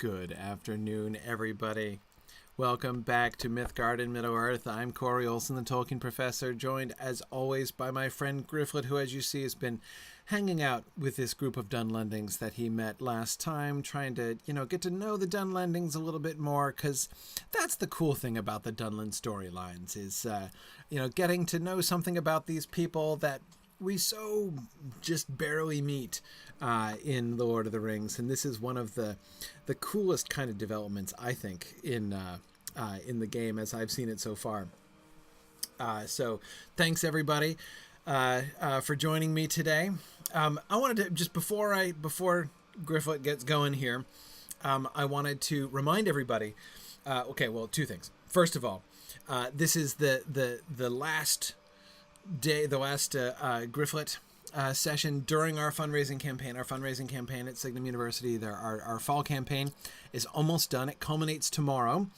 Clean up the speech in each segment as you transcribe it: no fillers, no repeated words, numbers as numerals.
Good afternoon, everybody. Welcome back to Mythgard in Middle-earth. I'm Corey Olsen, the Tolkien Professor, joined as always by my friend Gryfflet, who, as you see, has been hanging out with this group of Dunlendings that he met last time, trying to, get to know the Dunlendings a little bit more, because that's the cool thing about the Dunland storylines, is, getting to know something about these people that we so just barely meet in The Lord of the Rings, and this is one of the coolest kind of developments, I think, in the game as I've seen it so far. So thanks everybody for joining me today. I wanted to just before Gryfflet gets going here, I wanted to remind everybody. Two things. First of all, this is the last day, the last Gryfflet session during our fundraising campaign. Our fundraising campaign at Signum University, our fall campaign is almost done. It culminates tomorrow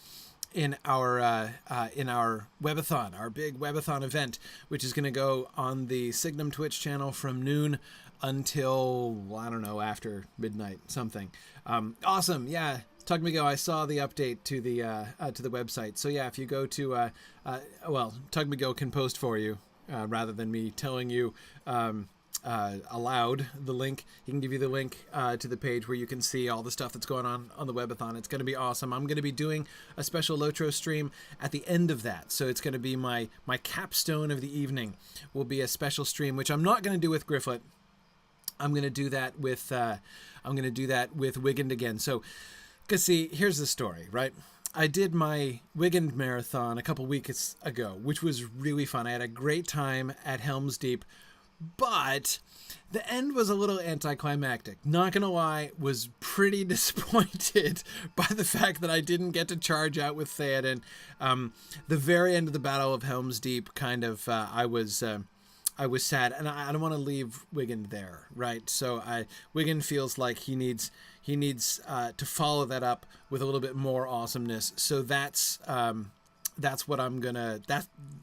in our webathon, our big webathon event, which is going to go on the Signum Twitch channel from noon until, after midnight, something. Awesome. Yeah. Tug me go. I saw the update to the website. So yeah, if you go to, Tug me go can post for you. Rather than me telling you aloud the link, he can give you the link to the page where you can see all the stuff that's going on the webathon. It's going to be awesome. I'm going to be doing a special Lotro stream at the end of that, so it's going to be my capstone of the evening. Will be a special stream, which I'm not going to do with Gryfflet. I'm going to do that with Wiggend again. So, because see, here's the story, right? I did my Wiggend marathon a couple weeks ago, which was really fun. I had a great time at Helm's Deep, but the end was a little anticlimactic. Not gonna lie, was pretty disappointed by the fact that I didn't get to charge out with Theoden. The very end of the Battle of Helm's Deep, kind of, I was sad, and I don't want to leave Wiggend there, right? So Wiggend feels like he needs to follow that up with a little bit more awesomeness. So that's what I'm gonna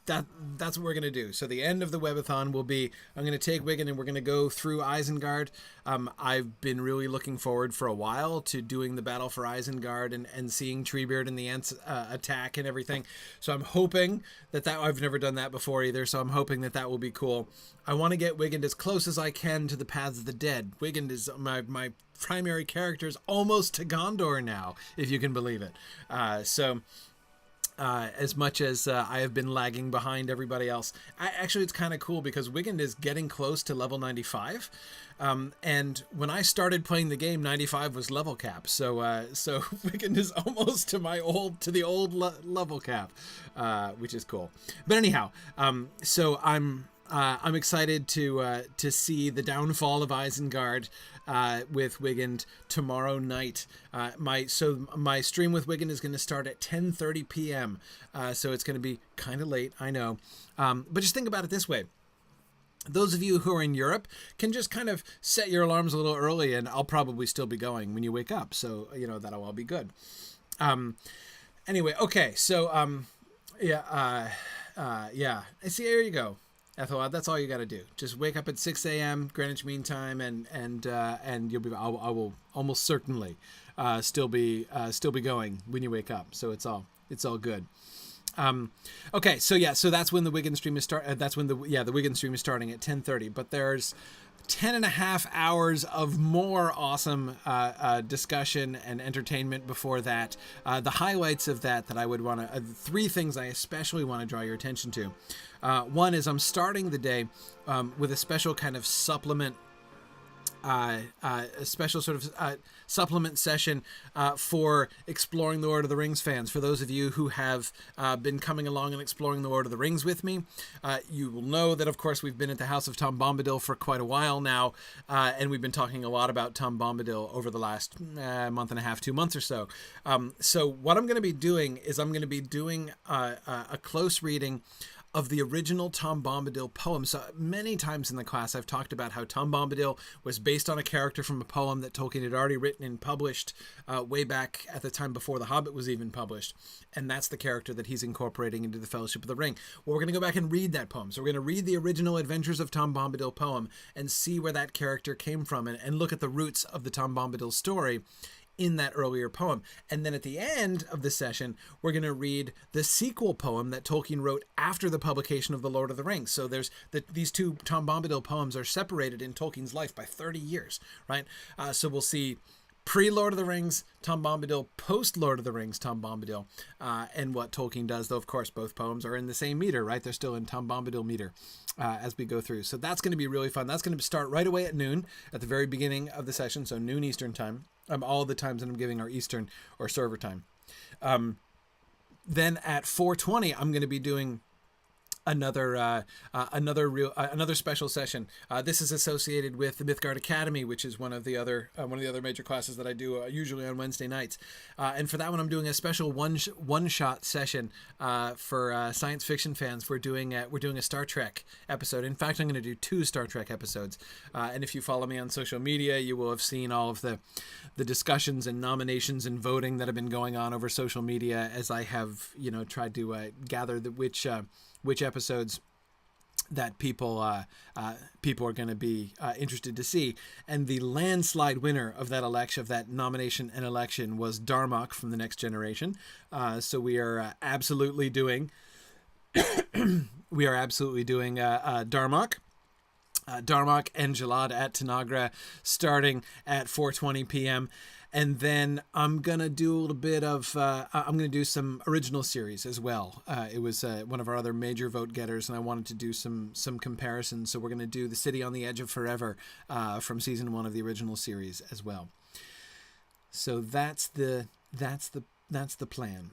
that's what we're gonna do. So the end of the webathon will be, I'm gonna take Wiggend and we're gonna go through Isengard. I've been really looking forward for a while to doing the battle for Isengard and seeing Treebeard and the Ents attack and everything. So I'm hoping that I've never done that before either. So I'm hoping that will be cool. I want to get Wiggend as close as I can to the Paths of the Dead. Wiggend is my primary character is almost to Gondor now, if you can believe it. As much as I have been lagging behind everybody else, actually it's kind of cool because Wiggend is getting close to level 95. And when I started playing the game, 95 was level cap. So Wiggend is almost to the old level cap, which is cool. But anyhow, so I'm excited to see the downfall of Isengard with Wiggend tomorrow night. My stream with Wiggend is going to start at 10:30 p.m. So it's going to be kind of late, I know. But just think about it this way. Those of you who are in Europe can just kind of set your alarms a little early, and I'll probably still be going when you wake up. So, that'll all be good. Anyway, okay. So, yeah. See, there you go. Ethelwald, that's all you got to do. Just wake up at 6 a.m. Greenwich Mean Time, and you'll be. I will almost certainly still be going when you wake up. So it's all good. Okay, so that's when the Wiggend stream is that's when the Wiggend stream is starting at 10:30. But there's 10.5 hours of more awesome discussion and entertainment before that. The highlights of that I would want to, three things I especially want to draw your attention to. One is I'm starting the day with a special kind of supplement, a special sort of supplement session for Exploring the Lord of the Rings fans. For those of you who have been coming along and exploring the Lord of the Rings with me, you will know that, of course, we've been at the House of Tom Bombadil for quite a while now, and we've been talking a lot about Tom Bombadil over the last month and a half, 2 months or so. So what I'm going to be doing is I'm going to be doing a close reading of the original Tom Bombadil poem. So many times in the class I've talked about how Tom Bombadil was based on a character from a poem that Tolkien had already written and published way back at the time before The Hobbit was even published. And that's the character that he's incorporating into the Fellowship of the Ring. Well, we're going to go back and read that poem. So we're going to read the original Adventures of Tom Bombadil poem and see where that character came from and look at the roots of the Tom Bombadil story in that earlier poem. And then at the end of the session, we're going to read the sequel poem that Tolkien wrote after the publication of The Lord of the Rings. So there's these two Tom Bombadil poems are separated in Tolkien's life by 30 years, right? So we'll see pre-Lord of the Rings Tom Bombadil, post-Lord of the Rings Tom Bombadil, and what Tolkien does, though, of course, both poems are in the same meter, right? They're still in Tom Bombadil meter as we go through. So that's going to be really fun. That's going to start right away at noon, at the very beginning of the session, so noon Eastern time. All of the times that I'm giving are Eastern or server time. Then at 4:20, I'm going to be doing another special session. This is associated with the Mythgard Academy, which is one of the other major classes that I do usually on Wednesday nights. And for that one, I'm doing a special one-shot session for science fiction fans. We're doing a Star Trek episode. In fact, I'm going to do 2 Star Trek episodes. And if you follow me on social media, you will have seen all of the discussions and nominations and voting that have been going on over social media as I have tried to gather which episodes that people are going to be interested to see. And the landslide winner of that nomination and election was Darmok from The Next Generation. So we are absolutely doing Darmok. Darmok and Jalad at Tanagra starting at 4:20 p.m. And then I'm going to do a little bit of, I'm going to do some original series as well. It was one of our other major vote getters, and I wanted to do some comparisons. So we're going to do The City on the Edge of Forever from season 1 of the original series as well. So that's the plan.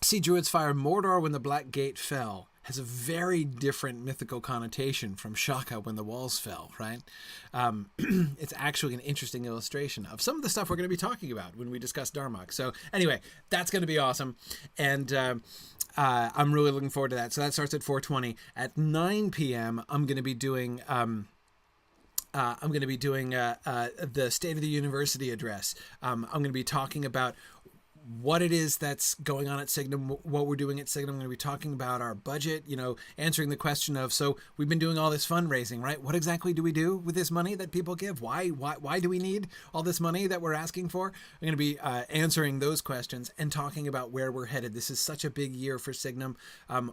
See Druid's Fire, Mordor when the Black Gate fell, has a very different mythical connotation from Shaka when the walls fell, right? It's actually an interesting illustration of some of the stuff we're going to be talking about when we discuss Darmok. So anyway, that's going to be awesome. And I'm really looking forward to that. So that starts at 4:20. At 9 p.m., I'm going to be doing the State of the University address. I'm going to be talking about what it is that's going on at Signum, what we're doing at Signum. I'm going to be talking about our budget, answering the question of, so we've been doing all this fundraising, right? What exactly do we do with this money that people give? Why do we need all this money that we're asking for? I'm going to be answering those questions and talking about where we're headed. This is such a big year for Signum.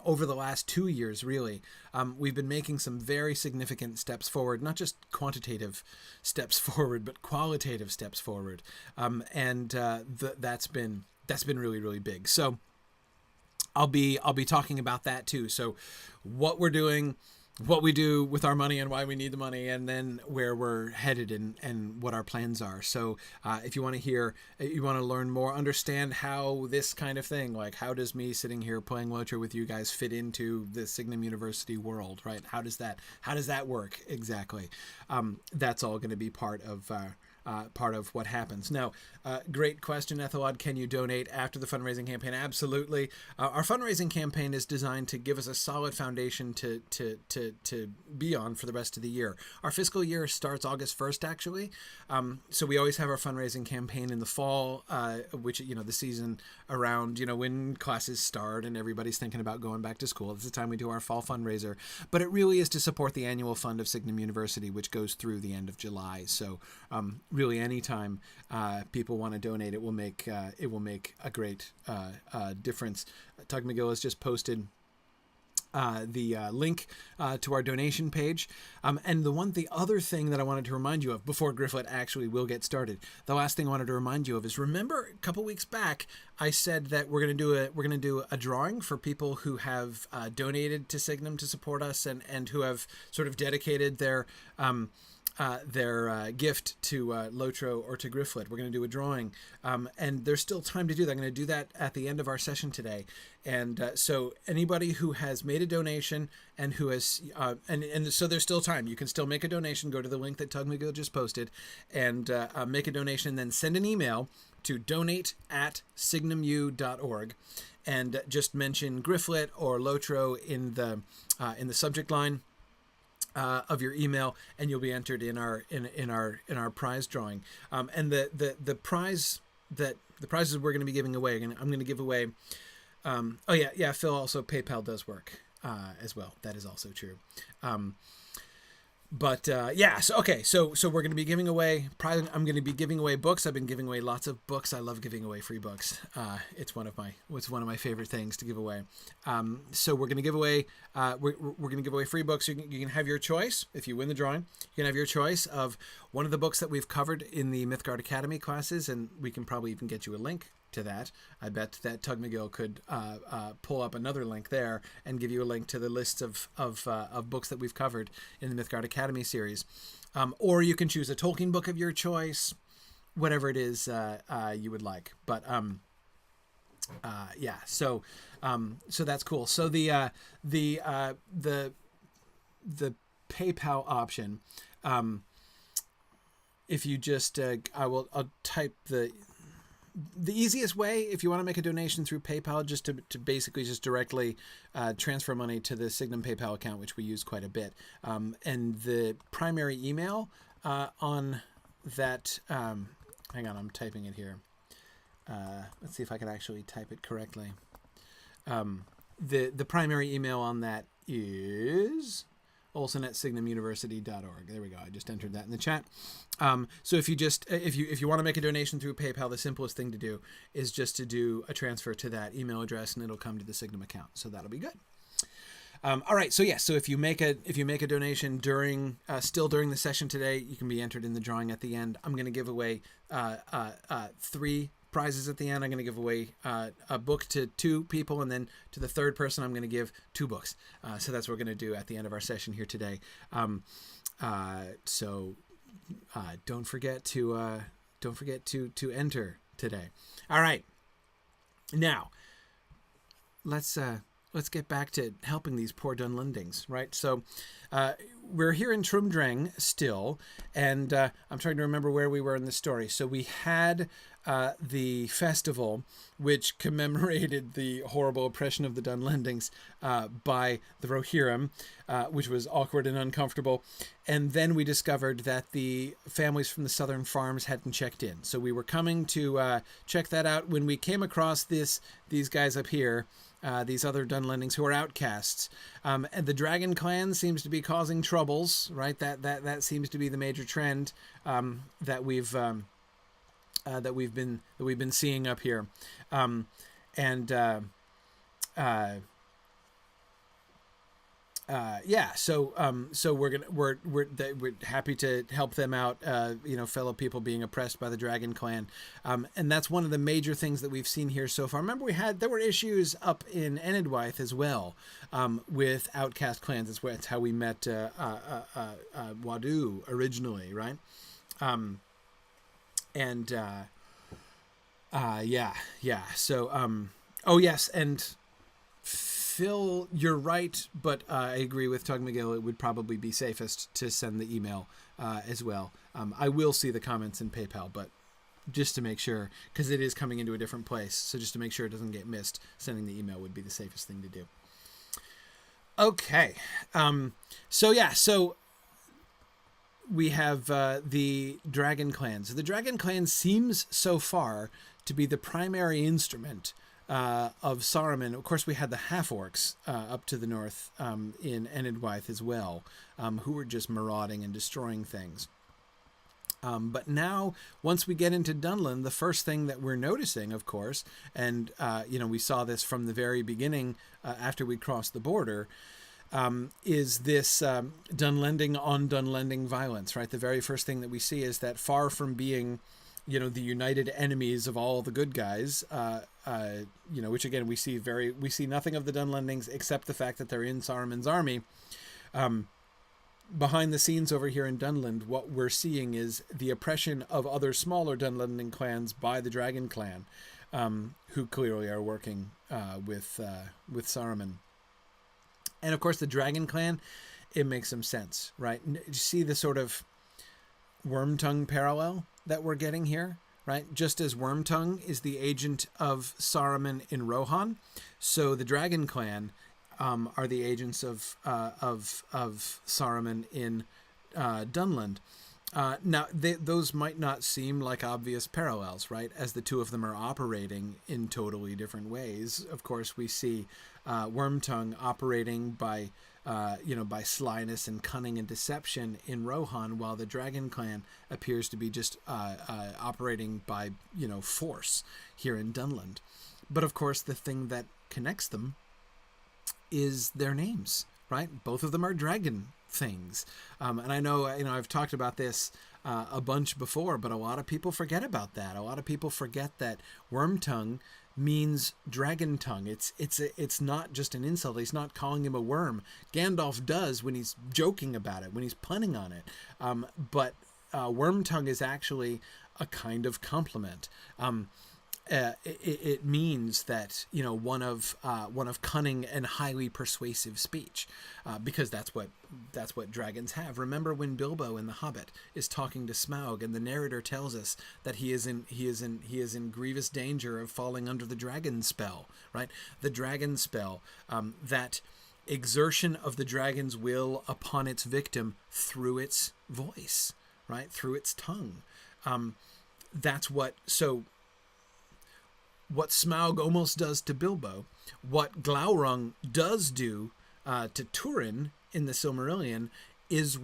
Over the last 2 years, really, we've been making some very significant steps forward, not just quantitative steps forward, but qualitative steps forward. That's been really, really big. So I'll be talking about that too. So what we're doing, what we do with our money and why we need the money, and then where we're headed and what our plans are. So if you want to learn more, understand how this kind of thing, like how does me sitting here playing Lotro with you guys fit into the Signum University world, right? How does that work exactly? That's all going to be part of what happens. Now, great question, Ethelod. Can you donate after the fundraising campaign? Absolutely. Our fundraising campaign is designed to give us a solid foundation to be on for the rest of the year. Our fiscal year starts August 1st, actually. So we always have our fundraising campaign in the fall, which, the season around, when classes start and everybody's thinking about going back to school. It's the time we do our fall fundraiser. But it really is to support the annual fund of Signum University, which goes through the end of July. So really, anytime people want to donate, it will make a great difference. Tug McGill has just posted the link to our donation page. And the other thing that I wanted to remind you of before Gryfflet actually will get started, the last thing I wanted to remind you of is, remember a couple weeks back, I said that we're going to do a drawing for people who have donated to Signum to support us and who have sort of dedicated their gift to Lotro or to Gryfflet. We're going to do a drawing, and there's still time to do that. I'm going to do that at the end of our session today. And so anybody who has made a donation and who has, and so there's still time. You can still make a donation. Go to the link that Tug McGill just posted and make a donation, and then send an email to donate@signumu.org and just mention Gryfflet or Lotro in the subject line of your email, and you'll be entered in our prize drawing. And the prizes we're going to be giving away. I'm going to give away. Phil, also PayPal does work as well. That is also true. But yeah, so okay, so we're going to be giving away. Probably, I'm going to be giving away books. I've been giving away lots of books. I love giving away free books. It's one of my favorite things to give away. So we're going to give away we're going to give away free books. You can have your choice if you win the drawing. You can have your choice of one of the books that we've covered in the Mythgard Academy classes, and we can probably even get you a link to that. I bet that Tug McGill could pull up another link there and give you a link to the list of books that we've covered in the Mythgard Academy series. Or you can choose a Tolkien book of your choice, whatever it is you would like. But yeah, so that's cool. So the PayPal option, if you just I'll type the easiest way, if you want to make a donation through PayPal, just to basically just directly transfer money to the Signum PayPal account, which we use quite a bit. And the primary email on that, hang on, I'm typing it here. Let's see if I can actually type it correctly. The primary email on that is olson@signumuniversity.org. There we go. I just entered that in the chat. So if you want to make a donation through PayPal, the simplest thing to do is just to do a transfer to that email address, and it'll come to the Signum account. So that'll be good. All right. So yes. So if you make a donation still during the session today, you can be entered in the drawing at the end. I'm going to give away 3 prizes at the end. I'm going to give away a book to 2 people, and then to the third person, I'm going to give 2 books. So that's what we're going to do at the end of our session here today. So don't forget to enter today. All right. Now let's get back to helping these poor Dunlendings, right? So we're here in Trumdreng still, and I'm trying to remember where we were in the story. So we had the festival, which commemorated the horrible oppression of the Dunlendings by the Rohirrim, which was awkward and uncomfortable. And then we discovered that the families from the southern farms hadn't checked in. So we were coming to check that out when we came across these guys up here, these other Dunlendings who are outcasts. And the Dragon Clan seems to be causing troubles, right? That seems to be the major trend that we've been seeing up here, yeah. So we're happy to help them out. Fellow people being oppressed by the Dragon Clan, and that's one of the major things that we've seen here so far. Remember, there were issues up in Enedwaith as well, with outcast clans. That's how we met Wadu originally, right? Yeah. So, oh yes, and Phil, you're right, but I agree with Tug McGill. It would probably be safest to send the email as well. I will see the comments in PayPal, but just to make sure, because it is coming into a different place, so just to make sure it doesn't get missed, sending the email would be the safest thing to do. Okay, so we have the Dragon Clan. So the Dragon Clan seems so far to be the primary instrument of Saruman. Of course, we had the half-orcs up to the north in Enedwaith as well, who were just marauding and destroying things. But now, once we get into Dunland, the first thing that we're noticing, of course, and we saw this from the very beginning after we crossed the border, is this Dunlending on Dunlending violence, right? The very first thing that we see is that, far from being, the united enemies of all the good guys, which again we see nothing of the Dunlendings except the fact that they're in Saruman's army. Behind the scenes over here in Dunland, what we're seeing is the oppression of other smaller Dunlending clans by the Dragon Clan, who clearly are working with Saruman. And of course, the Dragon Clan, it makes some sense, right? You see the sort of Wormtongue parallel that we're getting here, right? Just as Wormtongue is the agent of Saruman in Rohan, so the Dragon Clan are the agents of Saruman in Dunland. Now, those might not seem like obvious parallels, right? As the two of them are operating in totally different ways. Of course, we see Wormtongue operating by, by slyness and cunning and deception in Rohan, while the Dragon Clan appears to be just operating by, force here in Dunland. But of course, the thing that connects them is their names, right? Both of them are dragon things. And I know, I've talked about this a bunch before, but a lot of people forget about that. A lot of people forget that Wormtongue means dragon tongue. It's not just an insult. He's not calling him a worm. Gandalf does when he's joking about it, when he's punning on it. But Wormtongue is actually a kind of compliment. It means that one of cunning and highly persuasive speech, because that's what dragons have. Remember when Bilbo in The Hobbit is talking to Smaug, and the narrator tells us that he is in grievous danger of falling under the dragon spell. Right, the dragon spell, that exertion of the dragon's will upon its victim through its voice, right, through its tongue. That's what Smaug almost does to Bilbo, what Glaurung does do to Turin in the Silmarillion, is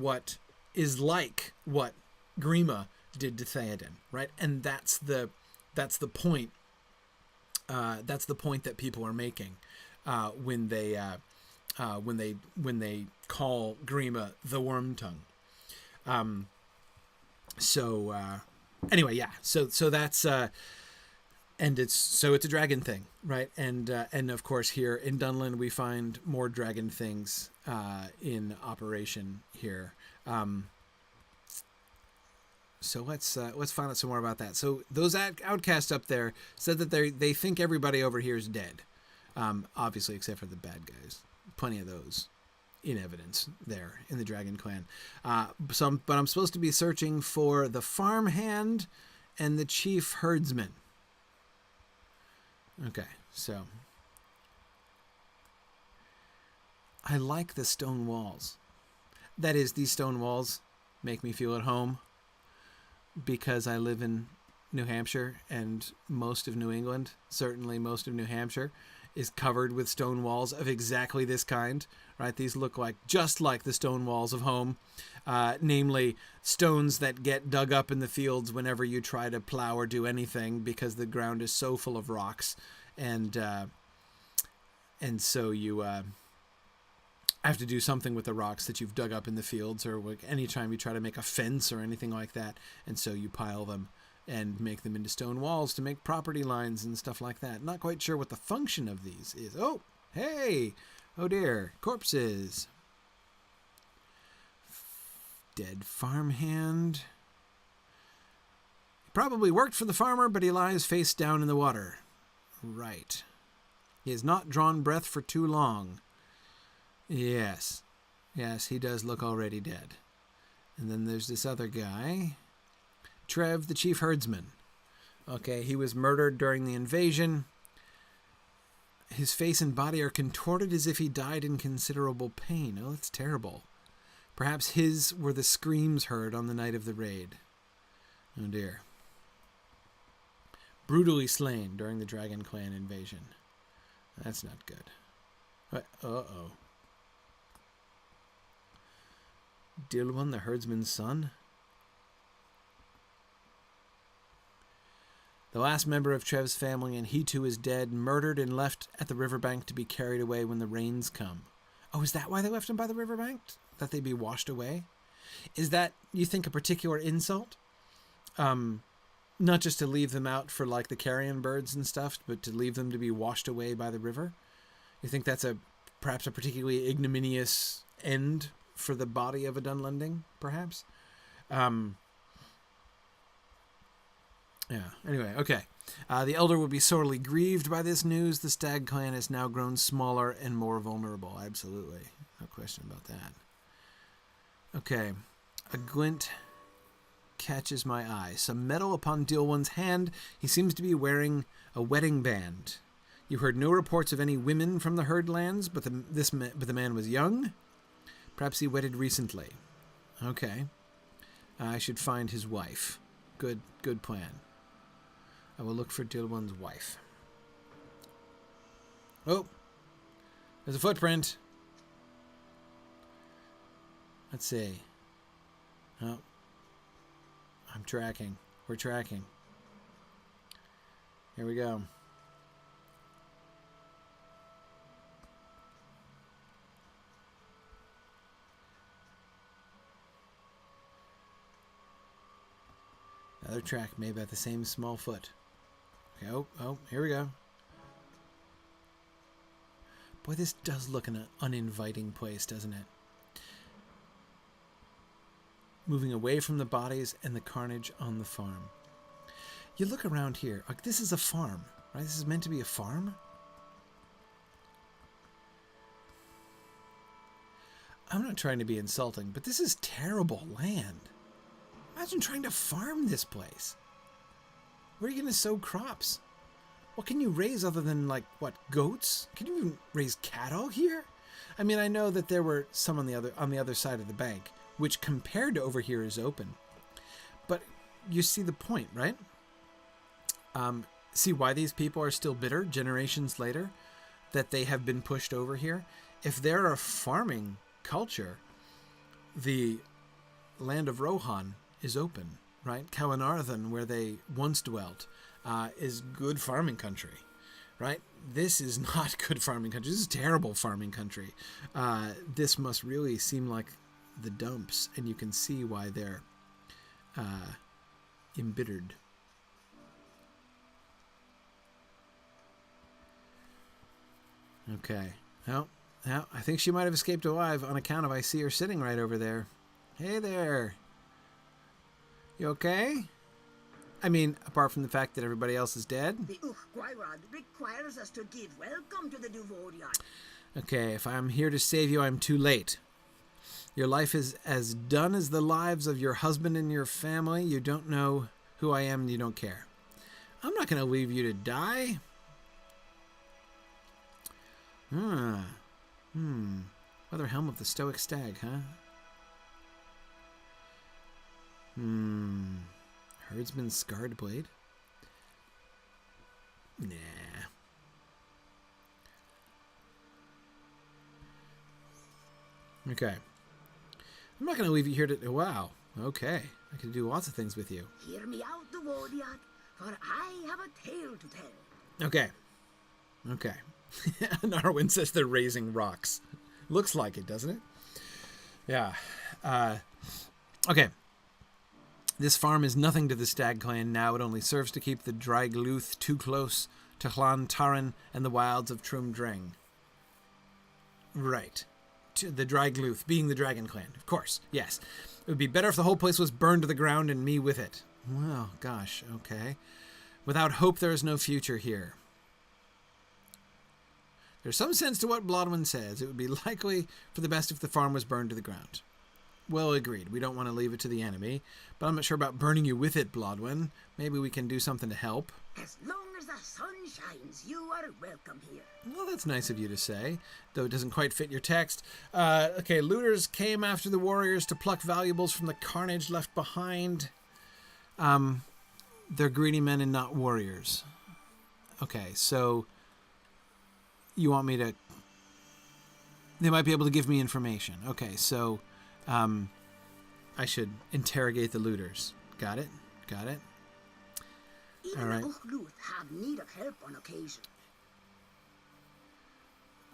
like what Grima did to Theoden, right? And that's the point. That's the point that people are making when they call Grima the Wormtongue. Anyway, yeah. So that's. And it's a dragon thing, right? And of course here in Dunland we find more dragon things in operation here. So let's find out some more about that. So those outcasts up there said that they think everybody over here is dead, obviously except for the bad guys. Plenty of those in evidence there in the Dragon Clan. But I'm supposed to be searching for the farmhand and the chief herdsman. Okay, so I like the stone walls. That is, these stone walls make me feel at home because I live in New Hampshire, and most of New England, certainly most of New Hampshire, is covered with stone walls of exactly this kind, right? These look just like the stone walls of home, namely stones that get dug up in the fields whenever you try to plow or do anything because the ground is so full of rocks, and so you have to do something with the rocks that you've dug up in the fields, or anytime you try to make a fence or anything like that, and so you pile them and make them into stone walls to make property lines and stuff like that. Not quite sure what the function of these is. Oh, hey! Oh dear, corpses. Dead farmhand. He probably worked for the farmer, but he lies face down in the water. Right. He has not drawn breath for too long. Yes. Yes, he does look already dead. And then there's this other guy. Trev, the chief herdsman. Okay, he was murdered during the invasion. His face and body are contorted as if he died in considerable pain. Oh, that's terrible. Perhaps his were the screams heard on the night of the raid. Oh dear. Brutally slain during the Dragon Clan invasion. That's not good. Uh-oh. Dilwyn, the herdsman's son? The last member of Trev's family, and he too is dead, murdered and left at the riverbank to be carried away when the rains come. Oh, is that why they left him by the riverbank? That they be washed away? Is that, you think, a particular insult? Not just to leave them out for like the carrion birds and stuff, but to leave them to be washed away by the river? You think that's perhaps a particularly ignominious end for the body of a Dunlending, perhaps? Yeah, anyway, okay. The elder will be sorely grieved by this news. The stag clan has now grown smaller and more vulnerable. Absolutely. No question about that. Okay. A glint catches my eye. Some metal upon Dilwyn's hand. He seems to be wearing a wedding band. You heard no reports of any women from the herdlands, but the man was young. Perhaps he wedded recently. Okay. I should find his wife. Good plan. I will look for Dunland's wife. Oh, there's a footprint. Let's see. Oh, I'm tracking. We're tracking. Here we go. Another track made by the same small foot. Okay, oh, here we go. Boy, this does look an uninviting place, doesn't it? Moving away from the bodies and the carnage on the farm. You look around here. Like, this is a farm, right? This is meant to be a farm. I'm not trying to be insulting, but this is terrible land. Imagine trying to farm this place. Where are you going to sow crops? What can you raise other than, like, what, goats? Can you even raise cattle here? I mean, I know that there were some on the other side of the bank, which compared to over here is open. But you see the point, right? See why these people are still bitter generations later that they have been pushed over here? If they're a farming culture, the land of Rohan is open, right? Calenarthen, where they once dwelt, is good farming country, right? This is not good farming country. This is terrible farming country. This must really seem like the dumps, and you can see why they're embittered. Okay. Well, I think she might have escaped alive on account of I see her sitting right over there. Hey there. You okay? I mean, apart from the fact that everybody else is dead. The Uchgwairad requires us to give welcome to the Duvorian. Okay, if I'm here to save you, I'm too late. Your life is as done as the lives of your husband and your family. You don't know who I am and you don't care. I'm not going to leave you to die. Weather helm of the stoic stag, huh? Herdsman scarred blade? Nah. Okay. I'm not going to leave you here to... Wow. Okay. I can do lots of things with you. Hear me out, Duvorian, for I have a tale to tell. Okay. Okay. Narwin says they're raising rocks. Looks like it, doesn't it? Yeah. Okay. This farm is nothing to the Stag clan now. It only serves to keep the Draigluth too close to Hlan Taran and the wilds of Trum Dreng. Right. The Draigluth, being the Dragon Clan. Of course, yes. It would be better if the whole place was burned to the ground and me with it. Well, gosh, okay. Without hope, there is no future here. There's some sense to what Blodwin says. It would be likely for the best if the farm was burned to the ground. Well, agreed. We don't want to leave it to the enemy, but I'm not sure about burning you with it, Blodwin. Maybe we can do something to help. As long as the sun shines, you are welcome here. Well, that's nice of you to say, though it doesn't quite fit your text. Okay, looters came after the warriors to pluck valuables from the carnage left behind. They're greedy men and not warriors. Okay, so you want me to... They might be able to give me information. Okay, so I should interrogate the looters. Got it? Got it? Even all right. the Uchgluth have need of help on occasion.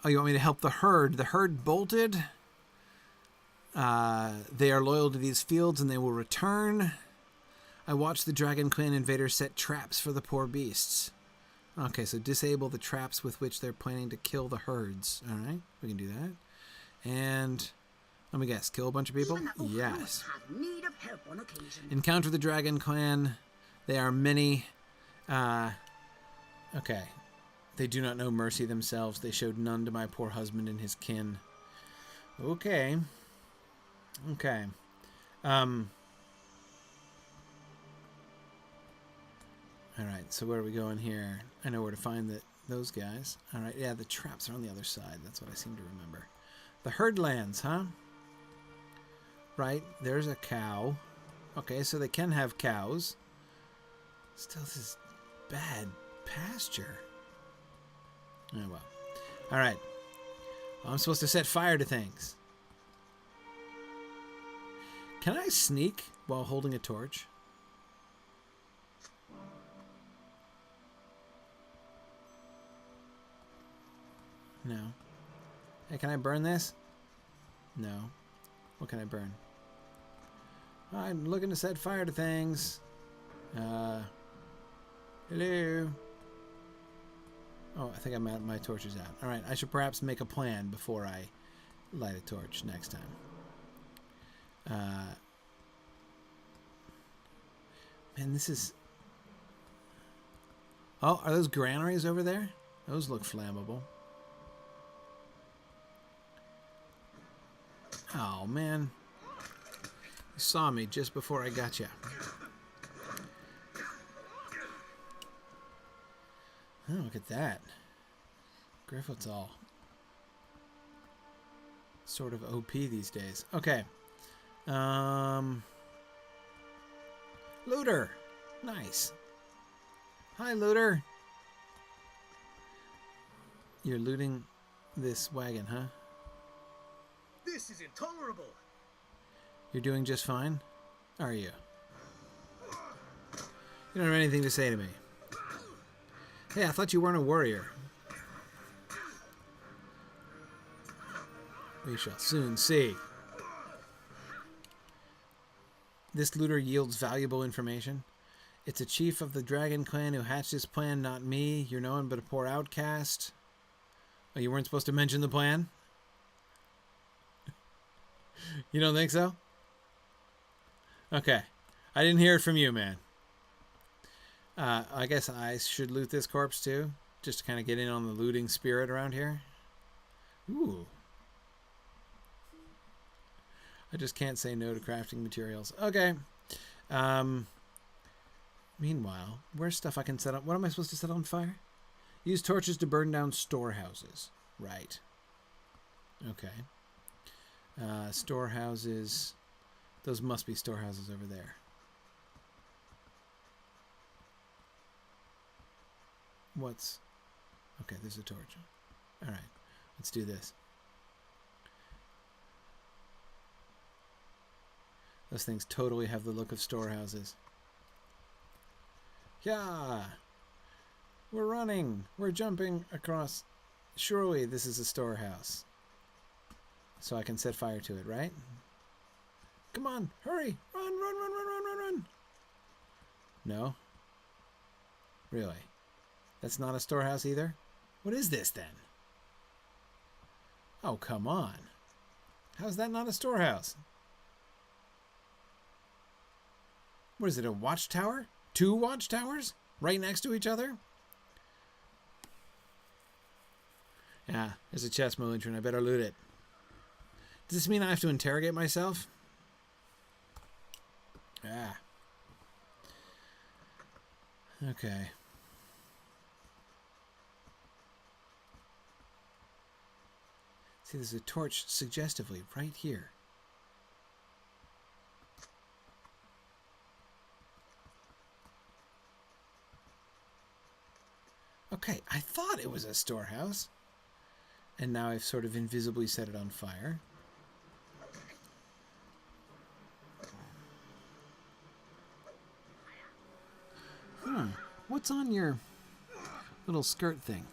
Oh, you want me to help the herd? The herd bolted. They are loyal to these fields and they will return. I watched the Dragon Clan invaders set traps for the poor beasts. Okay, so disable the traps with which they're planning to kill the herds. All right, we can do that. And let me guess, kill a bunch of people? Yes. Have need of help on occasion. Encounter the Dragon Clan. They are many. Okay. They do not know mercy themselves. They showed none to my poor husband and his kin. Okay. Okay. All right, so where are we going here? I know where to find those guys. All right, yeah, the traps are on the other side. That's what I seem to remember. The herd lands, huh? Right, there's a cow. Okay, so they can have cows. Still, this is bad pasture. Oh, well. All right. I'm supposed to set fire to things. Can I sneak while holding a torch? No. Hey, can I burn this? No. What can I burn? I'm looking to set fire to things. Hello? Oh, I think I'm out. My torch is out. All right, I should perhaps make a plan before I light a torch next time. Man, this is... Oh, are those granaries over there? Those look flammable. Oh, man. You saw me just before I got you. Oh, look at that. Gryfflet's all sort of OP these days. Okay. Looter. Nice. Hi, looter. You're looting this wagon, huh? This is intolerable. You're doing just fine? Are you? You don't have anything to say to me. Hey, I thought you weren't a warrior. We shall soon see. This looter yields valuable information. It's a chief of the dragon clan who hatched this plan, not me. You're no one but a poor outcast. Oh, you weren't supposed to mention the plan? You don't think so? Okay. I didn't hear it from you, man. I guess I should loot this corpse too, just to kind of get in on the looting spirit around here. Ooh. I just can't say no to crafting materials. Okay. Meanwhile, where's stuff I can set up? What am I supposed to set on fire? Use torches to burn down storehouses. Right. Okay. Storehouses. Those must be storehouses over there. What's... Okay, there's a torch. Alright, let's do this. Those things totally have the look of storehouses. Yeah! We're running! We're jumping across... Surely this is a storehouse. So I can set fire to it, right? Come on, hurry! Run, run, run, run, run, run, run! No? Really? That's not a storehouse either? What is this then? Oh, come on. How is that not a storehouse? What is it, a watchtower? 2 watchtowers? Right next to each other? Yeah, there's a chest entrant. I better loot it. Does this mean I have to interrogate myself? Ah. Okay. See, there's a torch suggestively right here. Okay, I thought it was a storehouse. And now I've sort of invisibly set it on fire. What's on your little skirt thing?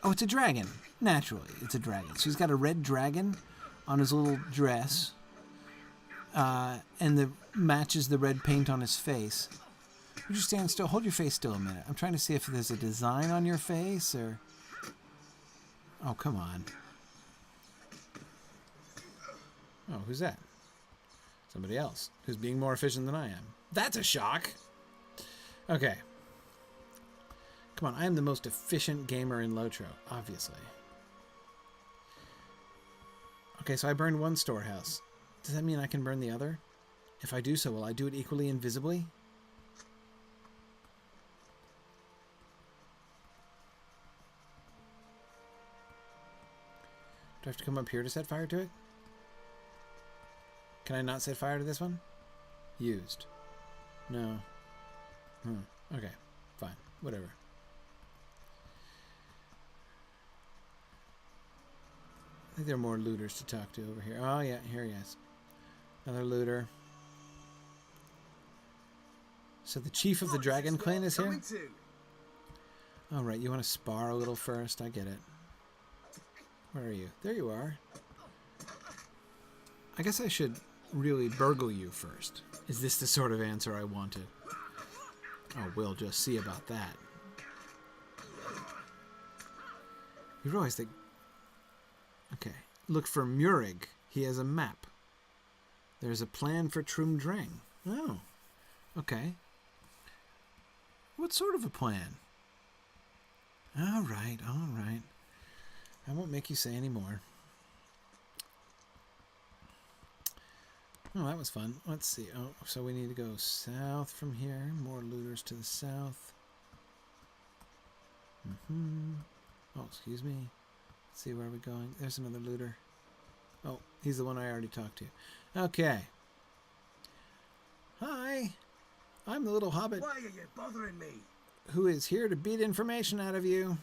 Oh, it's a dragon. Naturally, it's a dragon. So he's got a red dragon on his little dress. And the matches the red paint on his face. Would you stand still? Hold your face still a minute. I'm trying to see if there's a design on your face or... Oh, come on. Oh, who's that? Somebody else who's being more efficient than I am. That's a shock. Okay. Come on, I am the most efficient gamer in Lotro, obviously. Okay, so I burned one storehouse. Does that mean I can burn the other? If I do so, will I do it equally invisibly? I have to come up here to set fire to it? Can I not set fire to this one? Used. No. Okay. Fine. Whatever. I think there are more looters to talk to over here. Oh, yeah. Here he is. Another looter. So the chief of the dragon clan is here? All right. You want to spar a little first? I get it. Where are you? There you are. I guess I should really burgle you first. Is this the sort of answer I wanted? Oh, we'll just see about that. You realize that... Okay. Look for Murig. He has a map. There's a plan for Trumdrang. Oh. Okay. What sort of a plan? All right, all right. I won't make you say any more. Oh, that was fun. Let's see. Oh, so we need to go south from here. More looters to the south. Oh, excuse me. Let's see, where are we going? There's another looter. Oh, he's the one I already talked to. Okay. Hi. I'm the little hobbit. Why are you bothering me? Who is here to beat information out of you.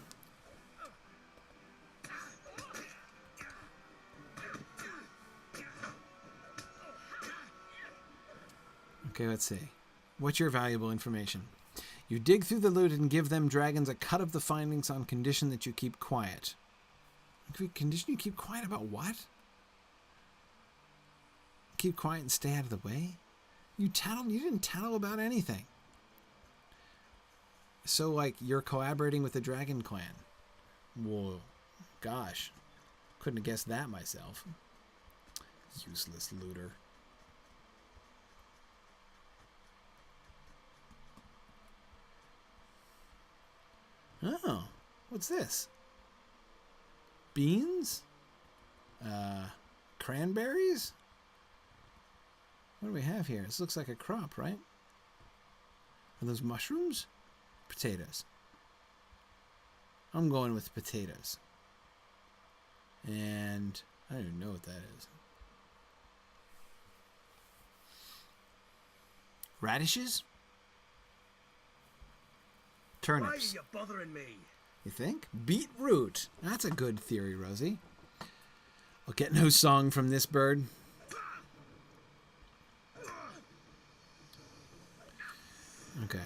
Okay, let's see. What's your valuable information? You dig through the loot and give them dragons a cut of the findings on condition that you keep quiet. Condition you keep quiet about what? Keep quiet and stay out of the way? You didn't tattle about anything. So, like, you're collaborating with the Dragon Clan. Whoa. Gosh. Couldn't have guessed that myself. Useless looter. Oh, what's this? Beans? Cranberries? What do we have here? This looks like a crop, right? Are those mushrooms? Potatoes. I'm going with potatoes. And I don't even know what that is. Radishes? Turnips. Why are you bothering me? You think? Beetroot. That's a good theory, Rosie. I'll get no song from this bird. Okay.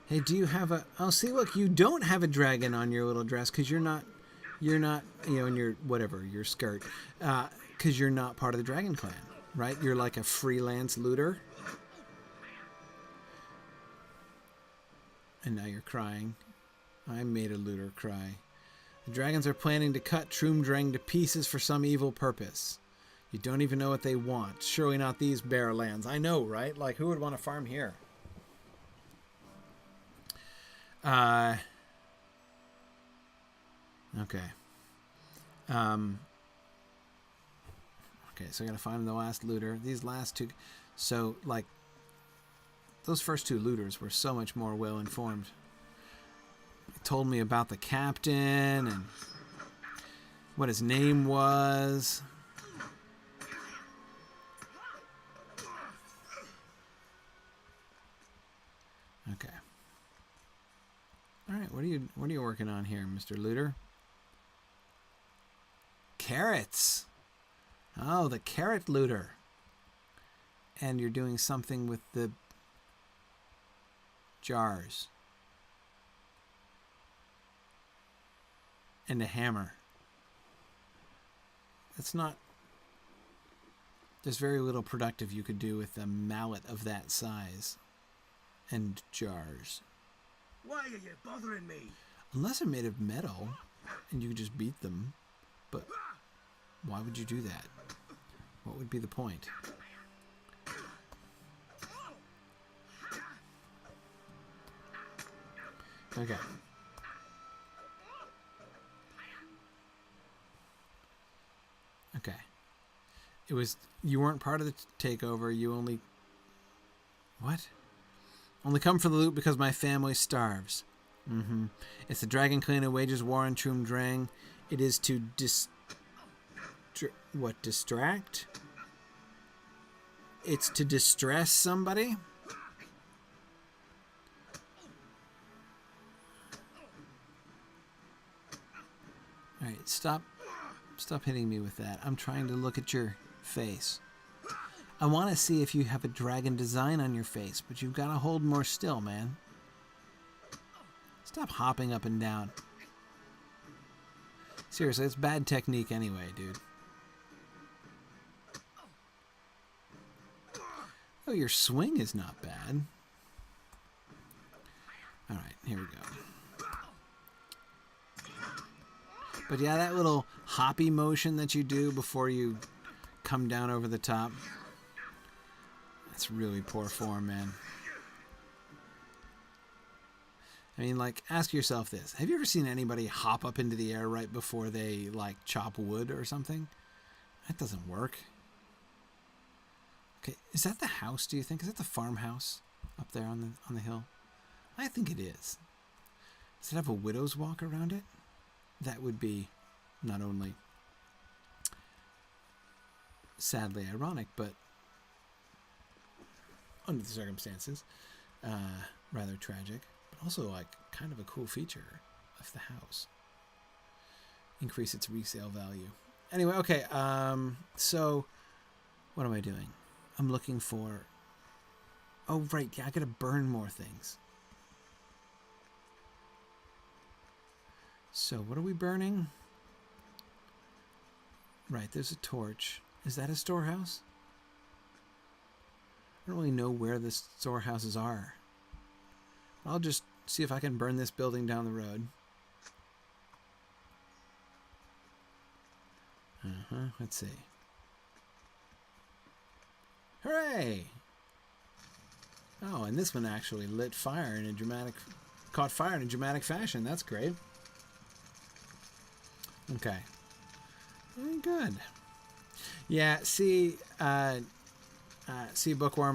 Hey, do you have a... Oh, see, look, you don't have a dragon on your little dress because you're not, you know, in your, whatever, your skirt, because you're not part of the Dragon Clan, right? You're like a freelance looter. And now you're crying. I made a looter cry. The dragons are planning to cut Trumdrang to pieces for some evil purpose. You don't even know what they want. Surely not these bare lands. I know, right? Like, who would want to farm here? Okay. Okay, so I gotta find the last looter. These last two... So, like... Those first two looters were so much more well-informed. They told me about the captain and what his name was. Okay. All right, what are you working on here, Mr. Looter? Carrots. Oh, the carrot looter. And you're doing something with the jars. And a hammer. That's not... There's very little productive you could do with a mallet of that size. And jars. Why are you bothering me? Unless they're made of metal, and you could just beat them. But why would you do that? What would be the point? Okay. Okay. It was... You weren't part of the takeover. You only... What? Only come for the loot because my family starves. It's the Dragon Clan who wages war on Trumdrang. It is to distract? It's to distress somebody? Alright, stop hitting me with that. I'm trying to look at your face. I want to see if you have a dragon design on your face, but you've got to hold more still, man. Stop hopping up and down. Seriously, it's bad technique anyway, dude. Oh, your swing is not bad. Alright, here we go. But yeah, that little hoppy motion that you do before you come down over the top, that's really poor form, man. I mean, like, ask yourself this. Have you ever seen anybody hop up into the air right before they, like, chop wood or something? That doesn't work. Okay, is that the house, do you think? Is that the farmhouse up there on the hill? I think it is. Does it have a widow's walk around it? That would be not only sadly ironic, but under the circumstances, rather tragic, but also like kind of a cool feature of the house. Increase its resale value. Anyway, okay, so what am I doing? I'm looking for... Oh, right, yeah, I gotta burn more things. So, what are we burning? Right, there's a torch. Is that a storehouse? I don't really know where the storehouses are. I'll just see if I can burn this building down the road. Let's see. Hooray! Oh, and this one actually lit fire in a dramatic... Caught fire in a dramatic fashion. That's great. Okay. Very good. Yeah, see, Bookworm,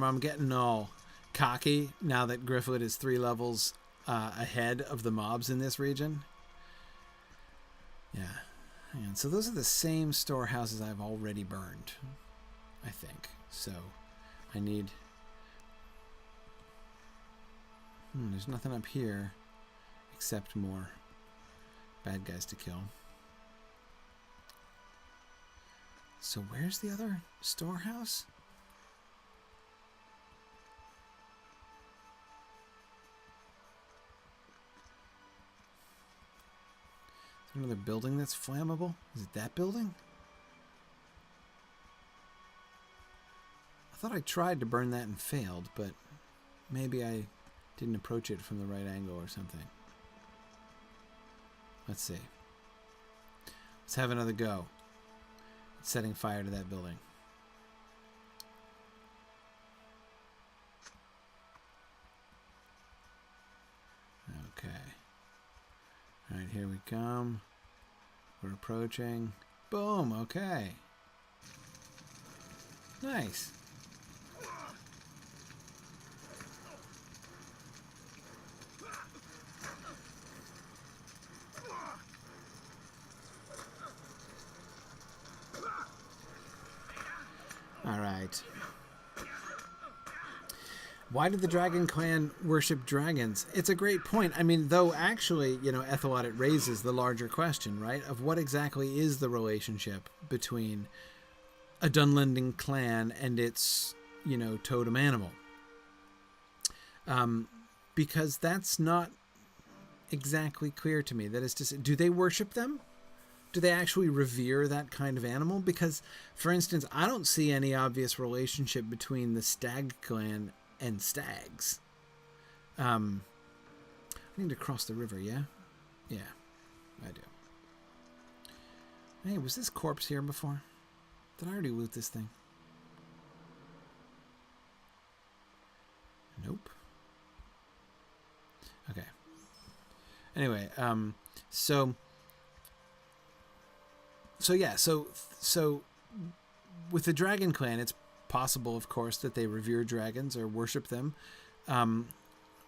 I'm getting all cocky now that Gryfflet is 3 levels ahead of the mobs in this region. Yeah. And so those are the same storehouses I've already burned, I think. So I need... there's nothing up here except more bad guys to kill. So where's the other storehouse? Is there another building that's flammable? Is it that building? I thought I tried to burn that and failed, but maybe I didn't approach it from the right angle or something. Let's see. Let's have another go. Setting fire to that building. Okay. Alright, here we come. We're approaching. Boom, okay. Nice. Alright. Why did the Dragon Clan worship dragons? It's a great point. I mean, though actually, you know, Ethelwald, it raises the larger question, right? Of what exactly is the relationship between a Dunlending clan and its, you know, totem animal? Because that's not exactly clear to me. That is to say, do they worship them? Do they actually revere that kind of animal? Because, for instance, I don't see any obvious relationship between the Stag clan and stags. I need to cross the river, yeah? Yeah, I do. Hey, was this corpse here before? Did I already loot this thing? Nope. Okay. Anyway, so with the Dragon Clan, it's possible, of course, that they revere dragons or worship them,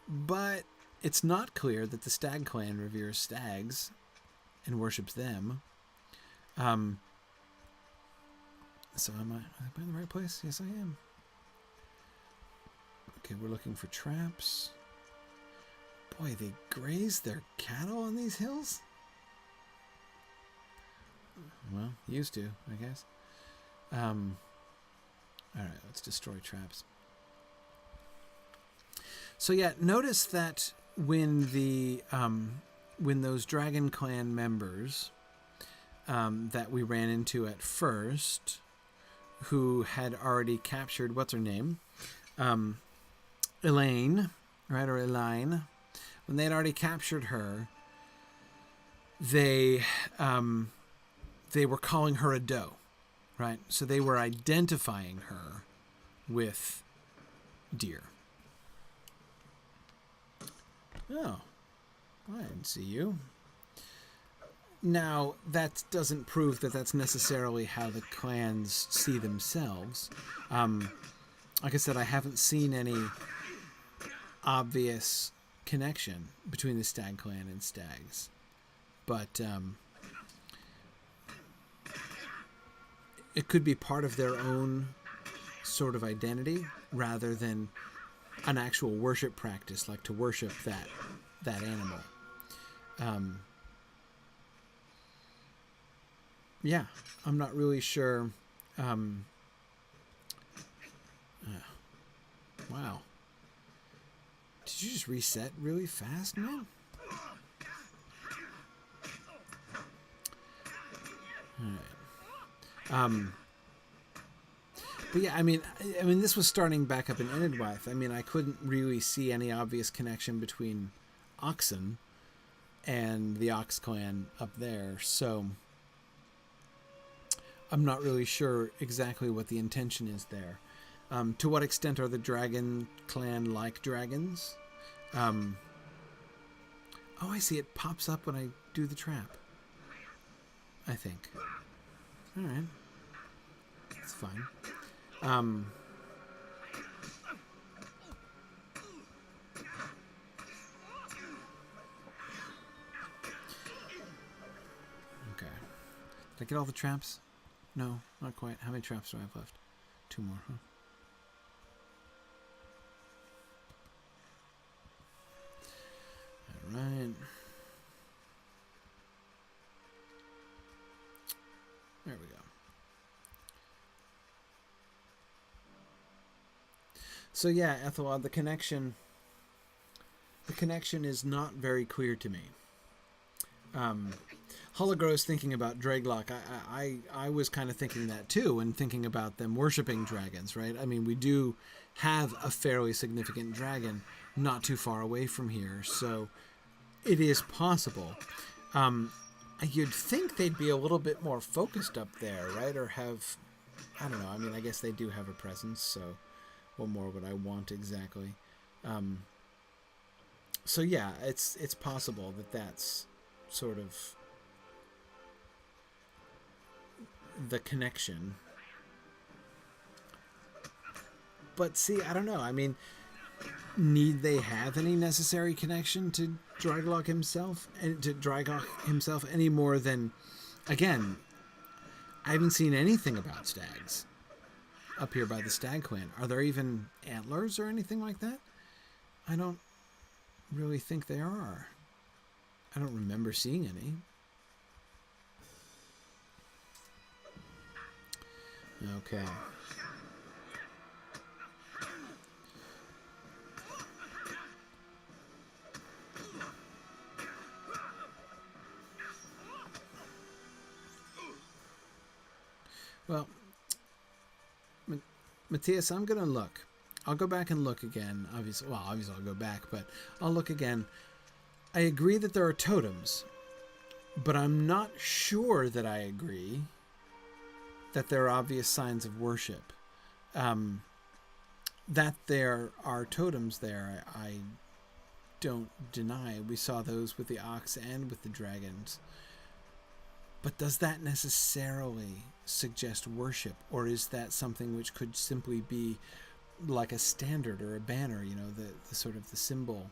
but it's not clear that the Stag Clan reveres stags and worships them. So am I in the right place? Yes, I am. Okay, we're looking for traps. Boy, they graze their cattle on these hills? Well, used to, I guess. Alright, let's destroy traps. So yeah, notice that when the when those Dragon Clan members that we ran into at first, who had already captured, what's her name? Elaine, right, or Elaine. When they had already captured her, they were calling her a doe, right? So they were identifying her with deer. Oh, I didn't see you. Now, that doesn't prove that that's necessarily how the clans see themselves. Like I said, I haven't seen any obvious connection between the Stag Clan and stags. But it could be part of their own sort of identity rather than an actual worship practice, like to worship that animal. Yeah, I'm not really sure. Wow. Did you just reset really fast, man? Alright. But yeah, I mean, this was starting back up in Enidwaith. I mean, I couldn't really see any obvious connection between Oxen and the Ox Clan up there, so I'm not really sure exactly what the intention is there. To what extent are the Dragon Clan like dragons? Oh, I see. It pops up when I do the trap. I think. All right. That's fine. Okay. Did I get all the traps? No, not quite. How many traps do I have left? 2 more, huh? All right. There we go. So yeah, Ethelwald, the connection is not very clear to me. Hologrow's thinking about Draglock. I was kind of thinking that too, and thinking about them worshipping dragons, right? I mean, we do have a fairly significant dragon not too far away from here, so it is possible. You'd think they'd be a little bit more focused up there, right? Or have, I don't know. I mean, I guess they do have a presence, so what more would I want exactly? So yeah, it's possible that that's sort of the connection. But see, I don't know. I mean, need they have any necessary connection to Draglock himself any more than, again, I haven't seen anything about stags up here by the Stag Clan. Are there even antlers or anything like that? I don't really think there are. I don't remember seeing any. Okay. Well, Matthias, I'm going to look. I'll go back and look again. Obviously I'll go back, but I'll look again. I agree that there are totems, but I'm not sure that I agree that there are obvious signs of worship. That there are totems there, I don't deny. We saw those with the ox and with the dragons. But does that necessarily suggest worship, or is that something which could simply be like a standard or a banner, you know, the sort of the symbol?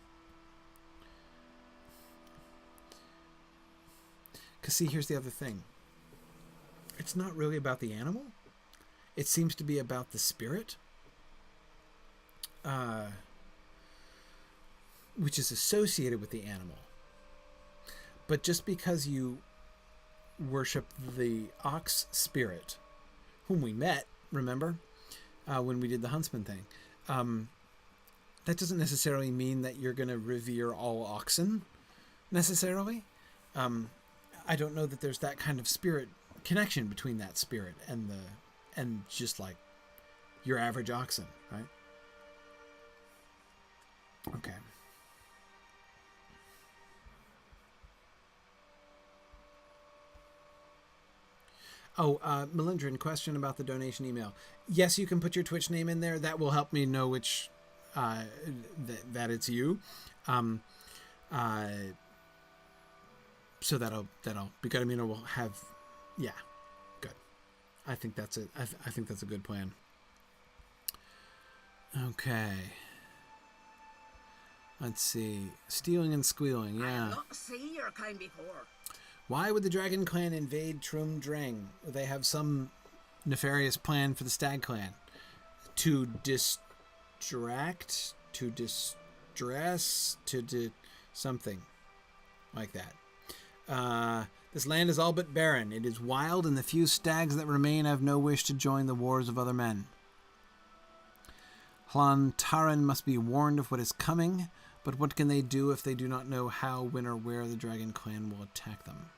Because see, here's the other thing. it's not really about the animal. It seems to be about the spirit, which is associated with the animal. But just because you worship the ox spirit, whom we met, remember, when we did the huntsman thing, that doesn't necessarily mean that you're going to revere all oxen, necessarily. I don't know that there's that kind of spirit connection between that spirit and just like your average oxen, right? Okay. Oh, Melindrin, question about the donation email. Yes, you can put your Twitch name in there. That will help me know which that it's you. So that'll be good. I mean, we'll have, yeah, good. I think that's it. I think that's a good plan. Okay. Let's see. Stealing and squealing. Yeah. I've not seen your kind before. Why would the Dragon Clan invade Trum Drang? They have some nefarious plan for the Stag Clan. To distract, to distress, something like that. This land is all but barren. It is wild, and the few stags that remain have no wish to join the wars of other men. Hlantaran must be warned of what is coming, but what can they do if they do not know how, when, or where the Dragon Clan will attack them?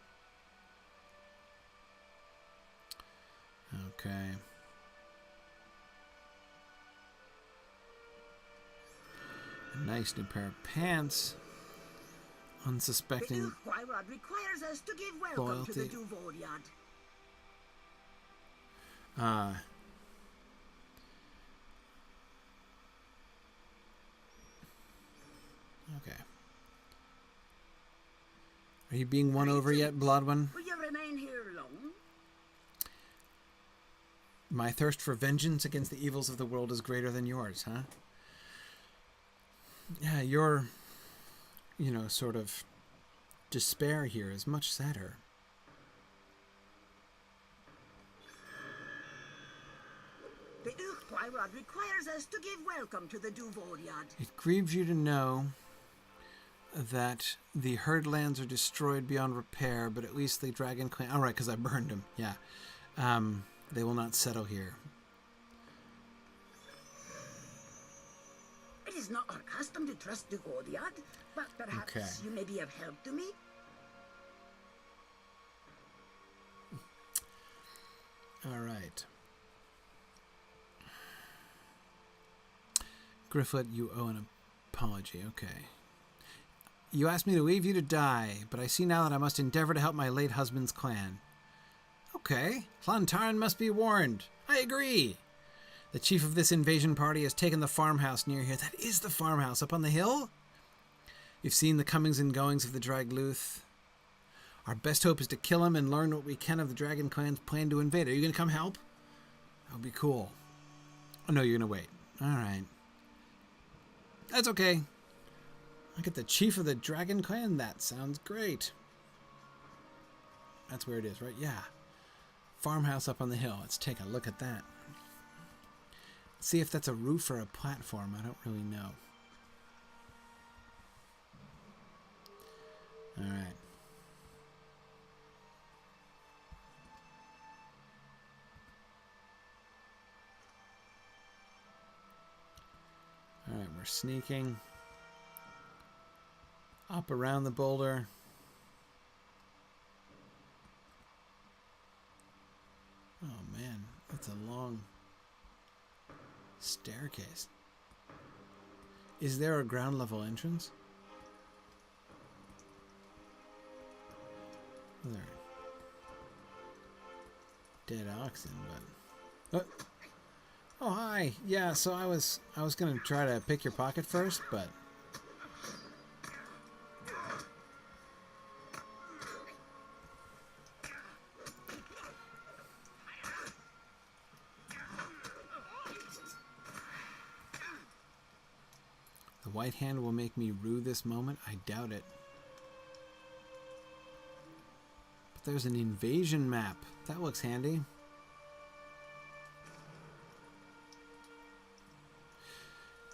Okay. A nice new pair of pants. Unsuspecting The Quirod requires us to give welcome to the Duvoriad. Okay. Are you being won over yet, Bloodwin? Will you remain here long? My thirst for vengeance against the evils of the world is greater than yours, huh? Yeah, your, sort of despair here is much sadder. The Quirod requires us to give welcome to the Duvoriad. It grieves you to know that the herd lands are destroyed beyond repair, but at least the Dragon Clan... Oh, right, because I burned them, yeah. They will not settle here. It is not our custom to trust Duvoriad, but perhaps you may be of help to me? All right. Gryfflet, you owe an apology. Okay. You asked me to leave you to die, but I see now that I must endeavor to help my late husband's clan. Okay. Hlantaran must be warned. I agree. The chief of this invasion party has taken the farmhouse near here. That is the farmhouse up on the hill? You've seen the comings and goings of the Dragluth. Our best hope is to kill him and learn what we can of the Dragon Clan's plan to invade. Are you going to come help? That would be cool. Oh, no, you're going to wait. All right. That's okay. I get the chief of the Dragon Clan? That sounds great. That's where it is, right? Yeah. Farmhouse up on the hill. Let's take a look at that. See if that's a roof or a platform. I don't really know. All right. All right, we're sneaking up around the boulder. Oh man, that's a long staircase. Is there a ground level entrance? There. Dead oxen, but oh hi. Yeah, so I was gonna try to pick your pocket first, but the white hand will make me rue this moment. I doubt it. there's an invasion map. That looks handy.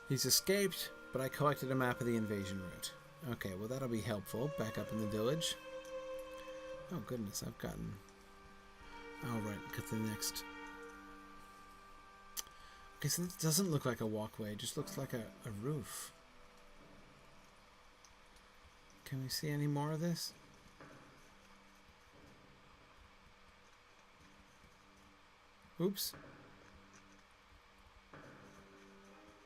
He's escaped, but I collected a map of the invasion route. Okay, well that'll be helpful. Back up in the village. Oh goodness, I've gotten... Oh right, got the next... Okay, so this doesn't look like a walkway. It just looks like a roof. Can we see any more of this? Oops.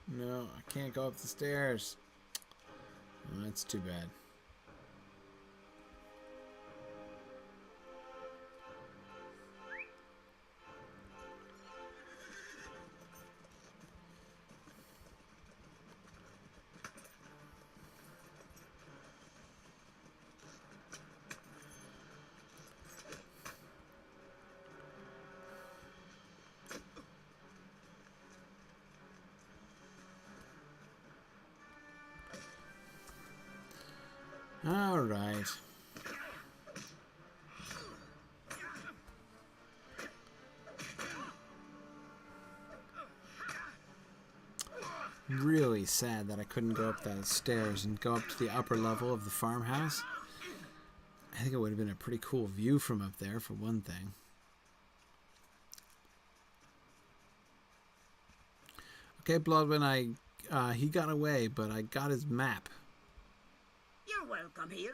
No, I can't go up the stairs. Oh, that's too bad. All right. Really sad that I couldn't go up those stairs and go up to the upper level of the farmhouse. I think it would have been a pretty cool view from up there, for one thing. Okay, Bloodwin, he got away, but I got his map. You're welcome here,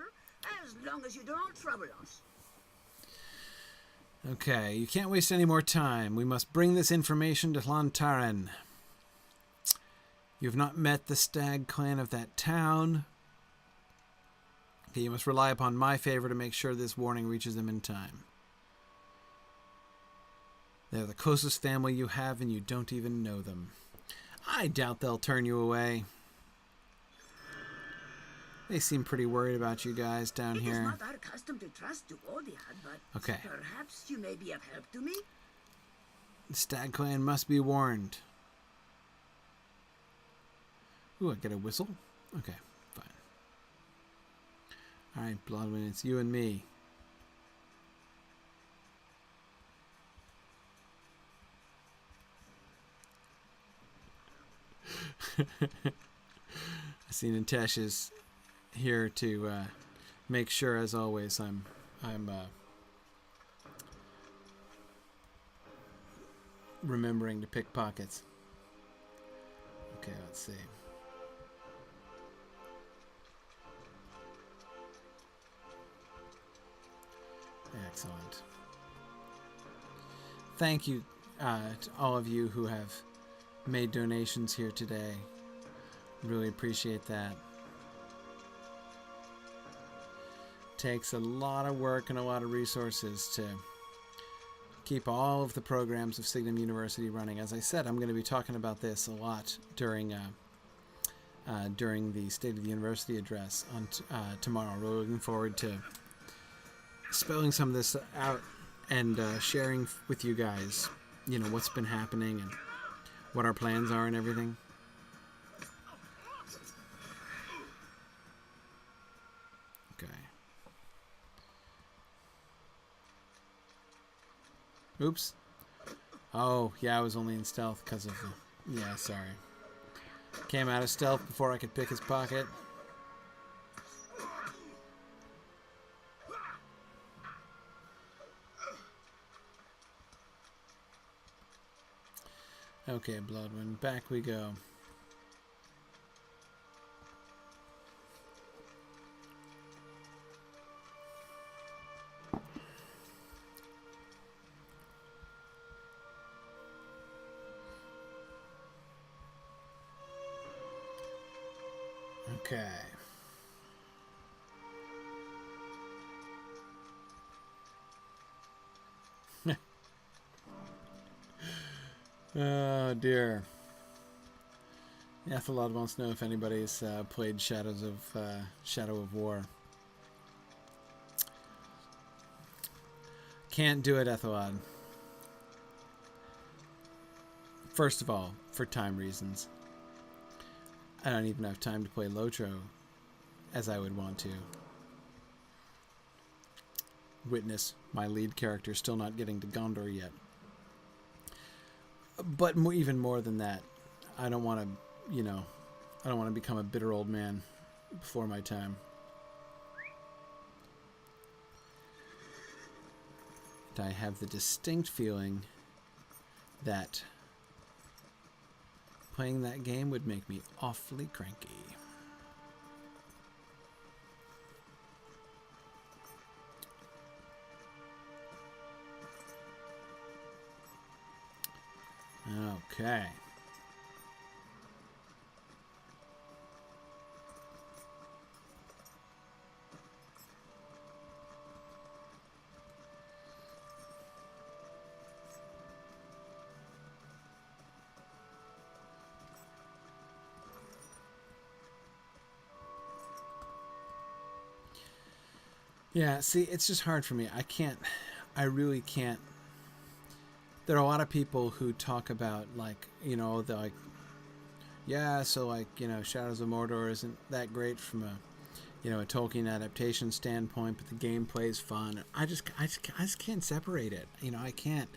as long as you don't trouble us. Okay, you can't waste any more time. We must bring this information to Llantaren. You have not met the stag clan of that town. Okay, you must rely upon my favor to make sure this warning reaches them in time. They're the closest family you have, and you don't even know them. I doubt they'll turn you away. They seem pretty worried about you guys down here. It is not our custom to trust to Odiad, but okay. Perhaps you may be of help to me? The stag clan must be warned. Ooh, I get a whistle? Okay, fine. Alright, Bloodwind, it's you and me. I see Natash's here to make sure, as always, I'm remembering to pick pockets. Okay, let's see. Excellent. Thank you to all of you who have made donations here today. Really appreciate that. Takes a lot of work and a lot of resources to keep all of the programs of Signum University running. As I said, I'm going to be talking about this a lot during the State of the University address on tomorrow. Really looking forward to spelling some of this out and sharing with you guys, you know, what's been happening and what our plans are and everything. Okay. Oops. Oh, yeah, I was only in stealth because of the... Yeah, sorry. Came out of stealth before I could pick his pocket. Okay, Bloodwind, back we go. Okay. Oh dear. Ethelod wants to know if anybody's played Shadow of War. Can't do it, Ethelod. First of all, for time reasons. I don't even have time to play Lotro as I would want to. witness my lead character still not getting to Gondor yet. But even more than that, I don't want to become a bitter old man before my time. And I have the distinct feeling that playing that game would make me awfully cranky. Okay. Yeah, see, it's just hard for me. I really can't. There are a lot of people who talk about, like, you know, the, like, yeah, so, like, you know, Shadows of Mordor isn't that great from a, you know, a Tolkien adaptation standpoint, but the gameplay is fun. I just can't separate it. You know, I can't.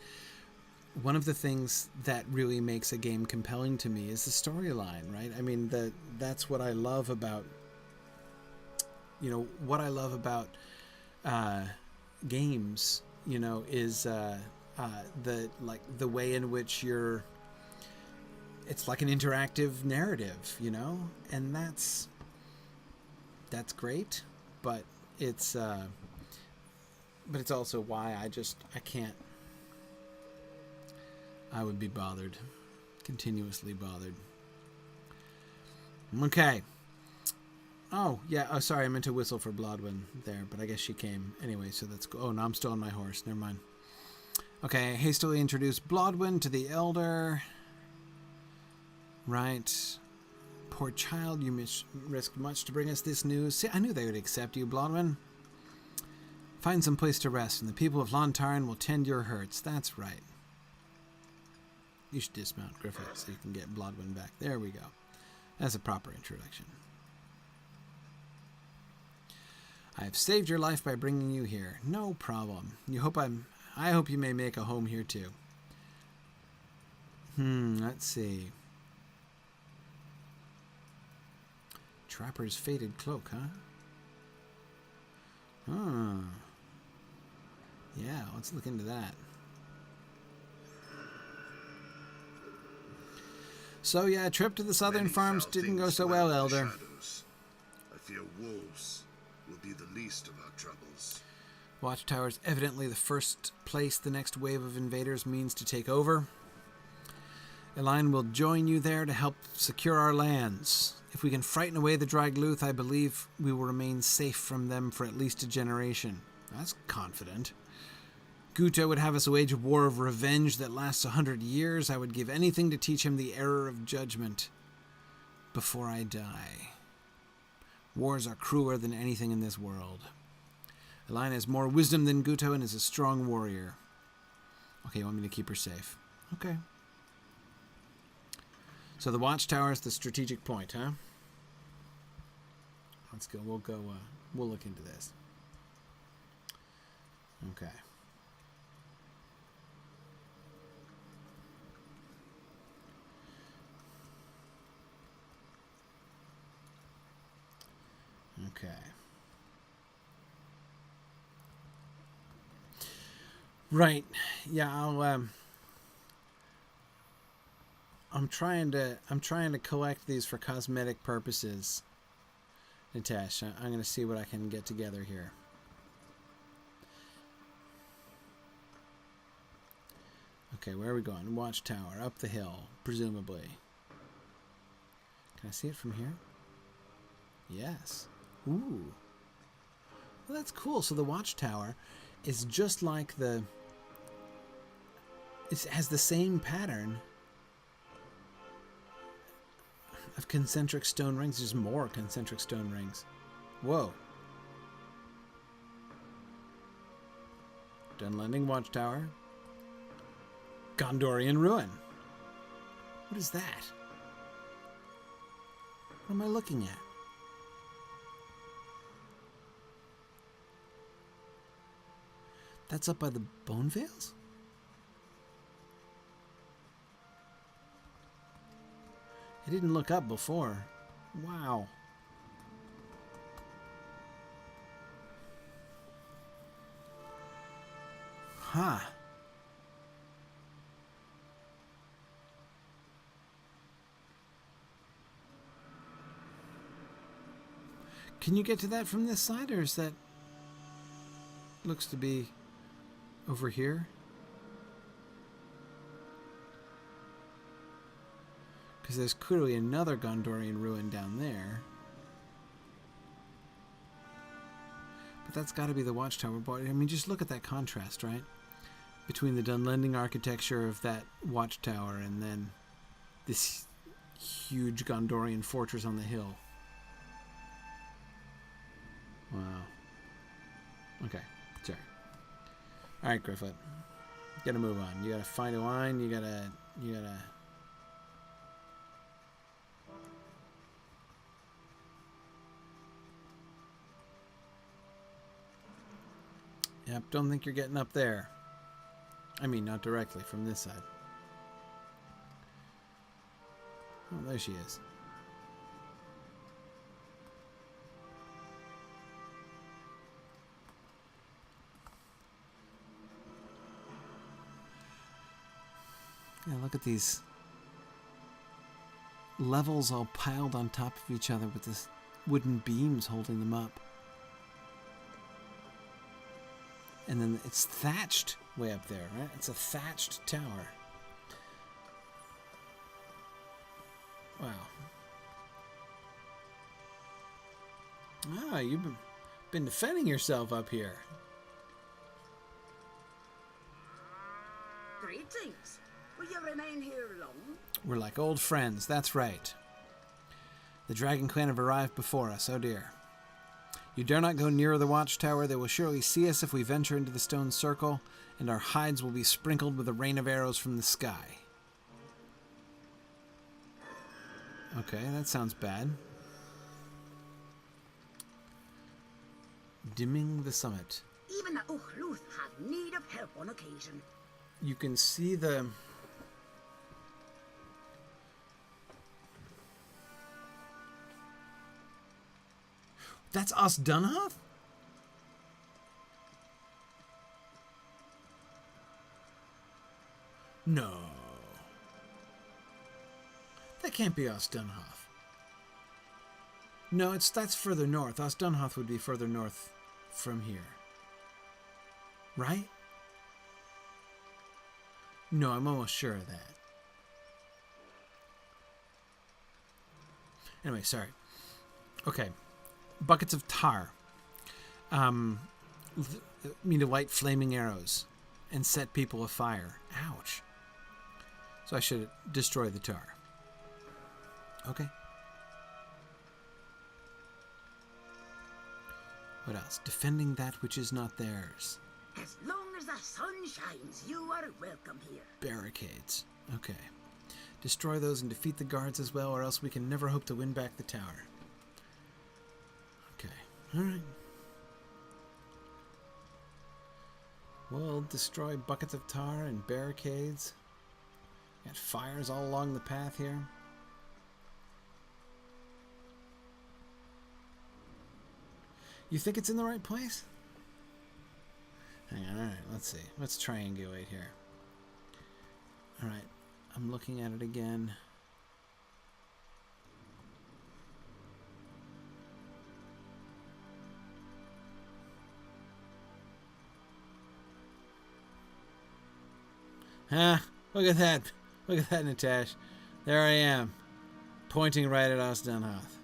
One of the things that really makes a game compelling to me is the storyline, right? I mean, that's what I love about, you know, what I love about games, you know, is the way in which it's like an interactive narrative, you know, and that's great, but it's also why I can't. I would be bothered, continuously bothered. Okay. Oh, yeah. Oh, sorry. I meant to whistle for Blodwyn there, but I guess she came. Anyway, so that's cool. Oh, no, I'm still on my horse. Never mind. Okay, hastily introduce Blodwyn to the elder. Right. Poor child, you risked much to bring us this news. See, I knew they would accept you, Blodwyn. Find some place to rest, and the people of Lontarn will tend your hurts. That's right. You should dismount, Gryfflet, so you can get Blodwyn back. There we go. That's a proper introduction. I have saved your life by bringing you here. No problem. I hope you may make a home here too. Let's see. Trapper's faded cloak, huh? Yeah, let's look into that. So yeah, trip to the southern farms didn't go so well, Elder. I fear wolves will be the least of our troubles. Watchtower is evidently the first place the next wave of invaders means to take over. Eline will join you there to help secure our lands. If we can frighten away the Drygluth, I believe we will remain safe from them for at least a generation. That's confident. Guto would have us wage a war of revenge that lasts 100 years. I would give anything to teach him the error of judgment before I die. Wars are crueler than anything in this world. Eline has more wisdom than Guto and is a strong warrior. Okay, you want me to keep her safe? Okay. So the Watchtower is the strategic point, huh? Let's go. We'll look into this. Okay. Okay. Right. Yeah, I'm trying to collect these for cosmetic purposes. Nitesh, I'm going to see what I can get together here. Okay, where are we going? Watchtower, up the hill, presumably. Can I see it from here? Yes. Ooh. Well, that's cool. So the Watchtower is just like it has the same pattern of concentric stone rings. There's more concentric stone rings. Whoa. Dunlending Watchtower. Gondorian Ruin. What is that? What am I looking at? That's up by the Bone Vales? I didn't look up before. Wow. Huh. Can you get to that from this side, or is that... looks to be over here? Because there's clearly another Gondorian ruin down there. But that's got to be the watchtower. I mean, just look at that contrast, right? Between the Dunlending architecture of that watchtower and then this huge Gondorian fortress on the hill. Wow. Okay, sure. Alright, Gryfflet. Gotta move on. You gotta find a line, you gotta... Yep, don't think you're getting up there. I mean, not directly from this side. Oh, there she is. Yeah, look at these levels all piled on top of each other with this wooden beams holding them up. And then it's thatched way up there, right? It's a thatched tower. Wow. Ah, you've been defending yourself up here. Greetings. Will you remain here long? We're like old friends, that's right. The Dragon Clan have arrived before us, oh dear. You dare not go nearer the watchtower. They will surely see us if we venture into the stone circle, and our hides will be sprinkled with a rain of arrows from the sky. Okay, that sounds bad. Dimming the summit. Even the Uchluth have need of help on occasion. You can see the... That's us, Dunhoth? No. That can't be us, Dunhoth. No, that's further north. Us, Dunhoth would be further north from here. Right? No, I'm almost sure of that. Anyway, sorry. Okay. Buckets of tar. To light flaming arrows and set people afire. Ouch. So I should destroy the tar. Okay. What else? Defending that which is not theirs. As long as the sun shines, you are welcome here. Barricades. Okay. Destroy those and defeat the guards as well, or else we can never hope to win back the tower. Okay. Alright. We'll destroy buckets of tar and barricades. Got fires all along the path here. You think it's in the right place? Hang on, alright, let's see. Let's triangulate here. Alright, I'm looking at it again. Look at that. Look at that, Natash. There I am, pointing right at us, Dunhoth.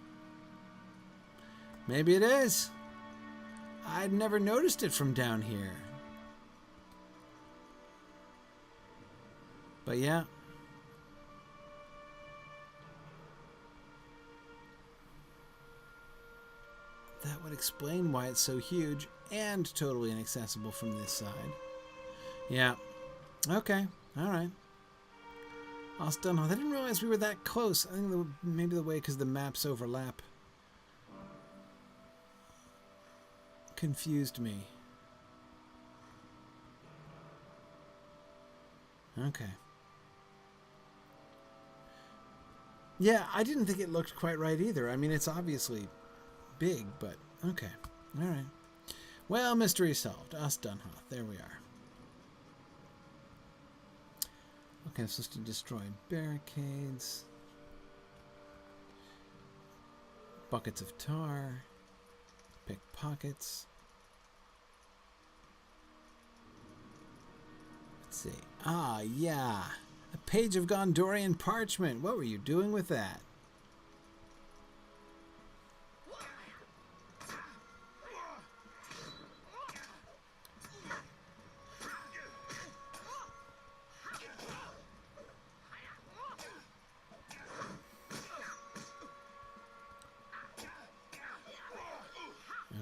Maybe it is. I'd never noticed it from down here. But yeah. That would explain why it's so huge and totally inaccessible from this side. Yeah. Okay. Alright. Dunhoth. I didn't realize we were that close. I think maybe the way because the maps overlap confused me. Okay. Yeah, I didn't think it looked quite right either. I mean, it's obviously big, but okay. All right. Well, mystery solved. Us Dunhoth. There we are. Okay, so to destroy barricades. Buckets of tar. Pickpockets. Let's see. Ah, yeah. A page of Gondorian parchment. What were you doing with that?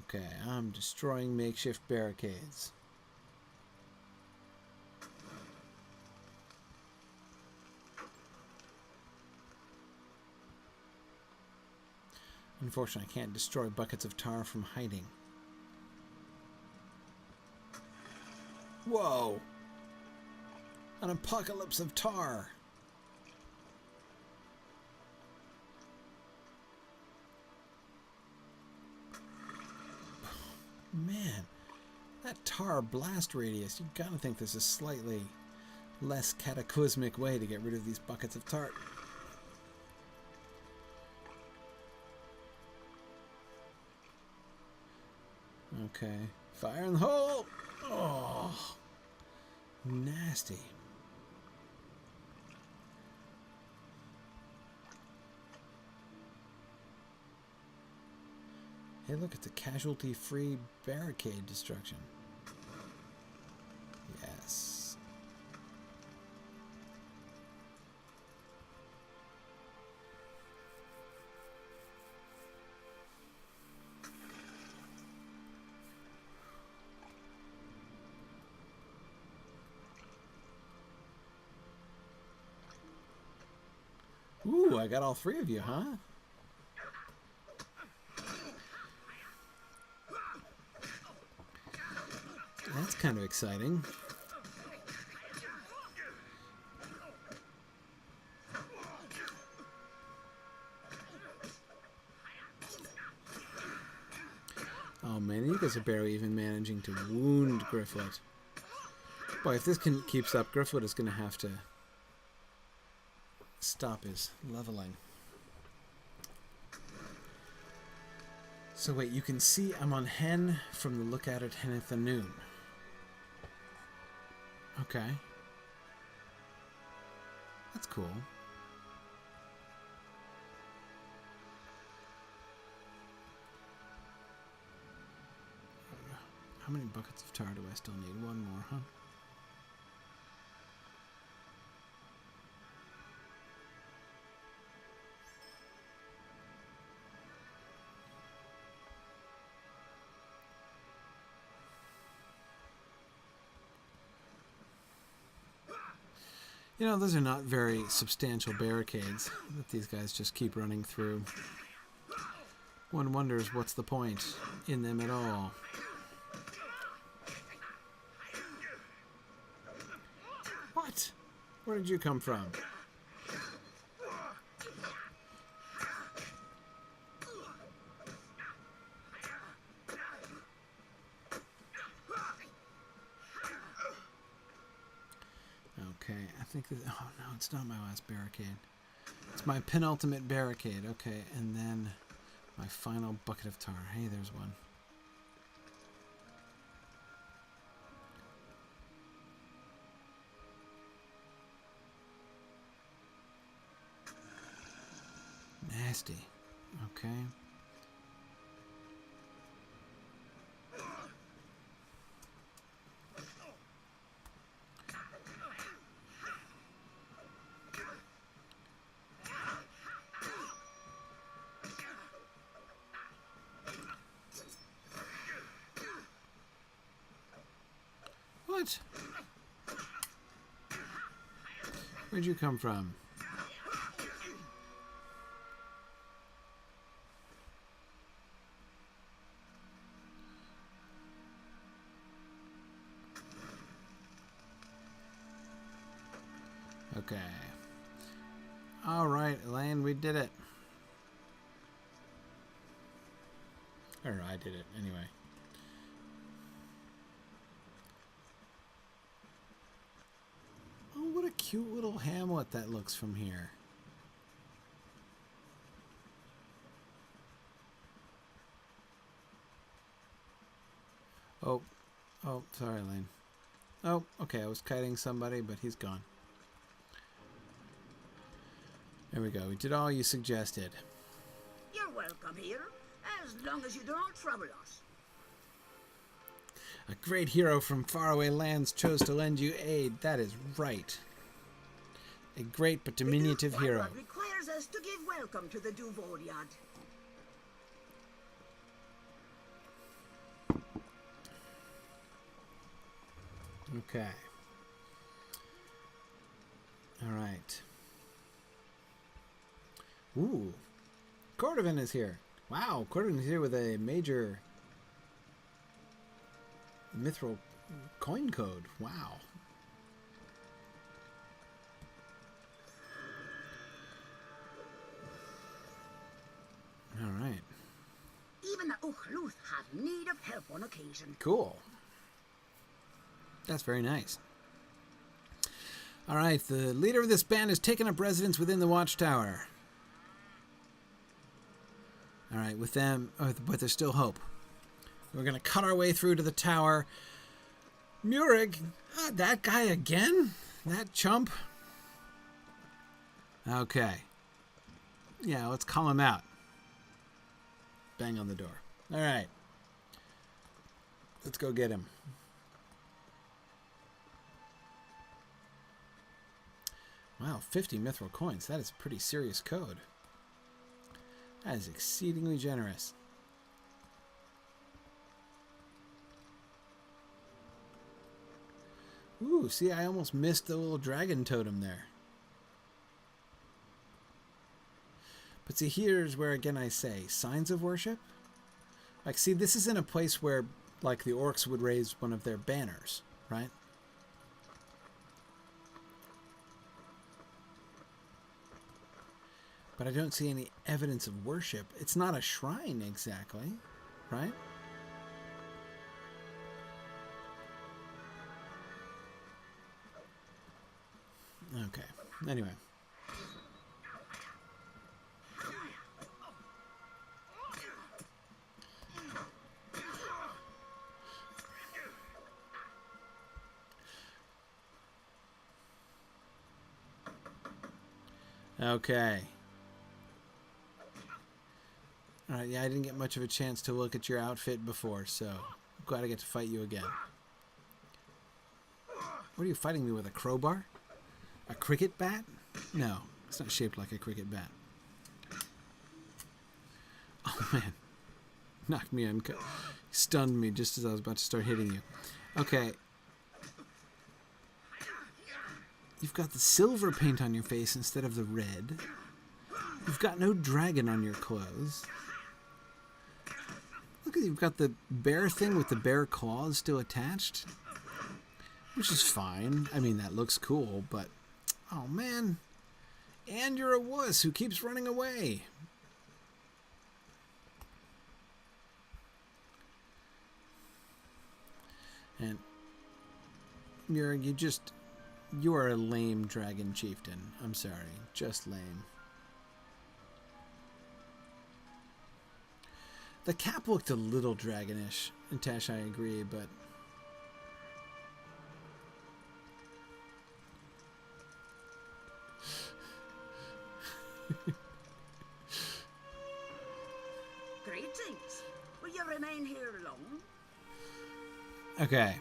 Okay, I'm destroying makeshift barricades. Unfortunately, I can't destroy buckets of tar from hiding. Whoa! An apocalypse of tar! Man, that tar blast radius, you gotta think there's a slightly less cataclysmic way to get rid of these buckets of tar. Okay, fire in the hole! Oh, nasty. Hey, look, it's a casualty-free barricade destruction. Yes. Ooh, I got all three of you, huh? That's kind of exciting. Oh man, you guys are barely even managing to wound Gryfflet. Boy, if this keeps up, Gryfflet is going to have to stop his leveling. So wait, you can see I'm on Hen from the lookout at Henethanoon. Okay. That's cool. How many buckets of tar do I still need? One more, huh? You know, those are not very substantial barricades that these guys just keep running through. One wonders what's the point in them at all. What? Where did you come from? Okay, I think that, oh no, it's not my last barricade. It's my penultimate barricade. Okay, and then my final bucket of tar. Hey, there's one. Nasty. Okay. What? Where'd you come from? Okay. Alright, Elaine, we did it. Or I did it, anyway. Oh, what a cute little hamlet that looks from here. Oh, sorry, Elaine. Oh, okay, I was kiting somebody, but he's gone. There we go. We did all you suggested. You're welcome here, as long as you don't trouble us. A great hero from faraway lands chose to lend you aid. That is right. A great but diminutive hero. It requires us to give welcome to the Duvoriad. Okay. All right. Ooh. Cordovan is here. Wow, Cordovan is here with a major mithril coin code. Wow. All right. Even the Uchluth have need of help on occasion. Cool. That's very nice. All right, the leader of this band has taken up residence within the watchtower. All right, with them, but there's still hope. We're going to cut our way through to the tower. Murig, that guy again? That chump? Okay. Yeah, let's call him out. Bang on the door. All right. Let's go get him. Wow, 50 mithril coins. That is a pretty serious code. That is exceedingly generous. Ooh, see, I almost missed the little dragon totem there. But see, here's where, again, I say, signs of worship? Like, see, this isn't a place where, like, the orcs would raise one of their banners, right? But I don't see any evidence of worship. It's not a shrine exactly, right? Okay. Anyway. Okay. Alright, yeah, I didn't get much of a chance to look at your outfit before, so I'm glad I get to fight you again. What are you fighting me with, a crowbar? A cricket bat? No, it's not shaped like a cricket bat. Oh man. Knocked me unconscious. Stunned me just as I was about to start hitting you. Okay. You've got the silver paint on your face instead of the red. You've got no dragon on your clothes. Look at you've got the bear thing with the bear claws still attached. Which is fine. I mean, that looks cool, but... Oh, man. And you're a wuss who keeps running away. And... You are a lame dragon chieftain. I'm sorry. Just lame. The cap looked a little dragonish. And Tash, I agree, but... Greetings. Will you remain here long? Okay.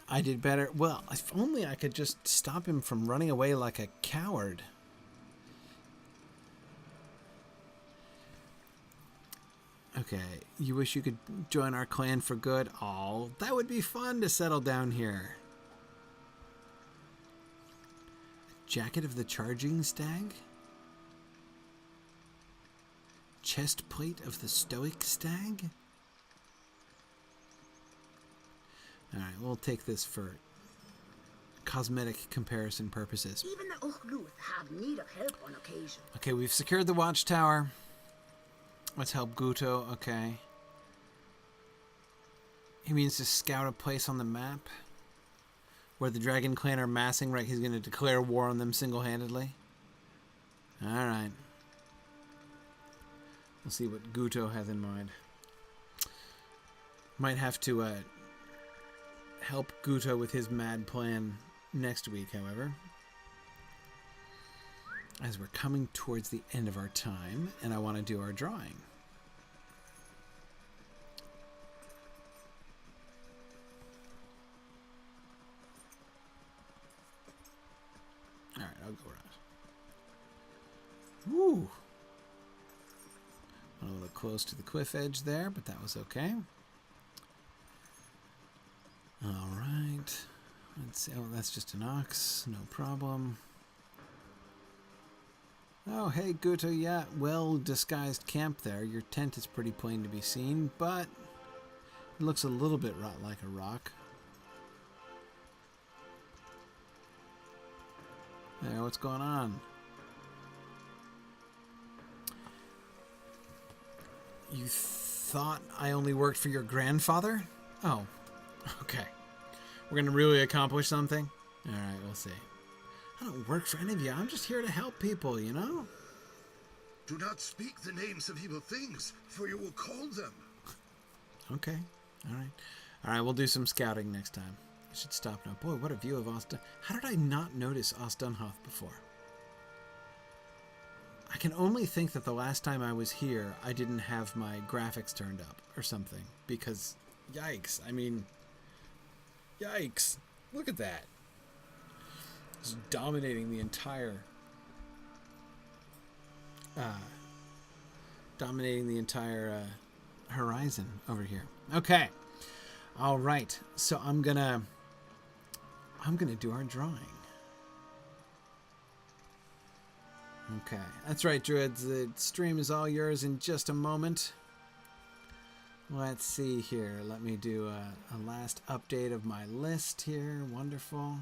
I did better. Well, if only I could just stop him from running away like a coward. Okay, you wish you could join our clan for good? Oh, that would be fun to settle down here. Jacket of the Charging Stag? Chest plate of the Stoic Stag? Alright, we'll take this for cosmetic comparison purposes. Even the Uchluth have need of help on occasion. Okay, we've secured the watchtower. Let's help Guto. Okay. He means to scout a place on the map where the Dragon Clan are massing, right? He's going to declare war on them single-handedly. Alright. We'll see what Guto has in mind. Might have to help Guto with his mad plan next week, however. As we're coming towards the end of our time, and I want to do our drawing. Alright, I'll go around. Woo! A little close to the cliff edge there, but that was okay. Alright. Let's see. Oh, that's just an ox. No problem. Oh, hey, Guto. Yeah, well-disguised camp there. Your tent is pretty plain to be seen, but it looks a little bit like a rock. There, what's going on? You thought I only worked for your grandfather? Oh, okay. We're going to really accomplish something? Alright, we'll see. I don't work for any of you. I'm just here to help people, you know? Do not speak the names of evil things, for you will call them. Okay. Alright. Alright, we'll do some scouting next time. I should stop now. Boy, what a view of Osdun. How did I not notice Osdunhoth before? I can only think that the last time I was here, I didn't have my graphics turned up or something. Because, yikes. I mean, yikes. Look at that. It's dominating the entire... horizon over here. Okay. All right. So I'm gonna do our drawing. Okay. That's right, Druids. The stream is all yours in just a moment. Let's see here. Let me do a last update of my list here. Wonderful.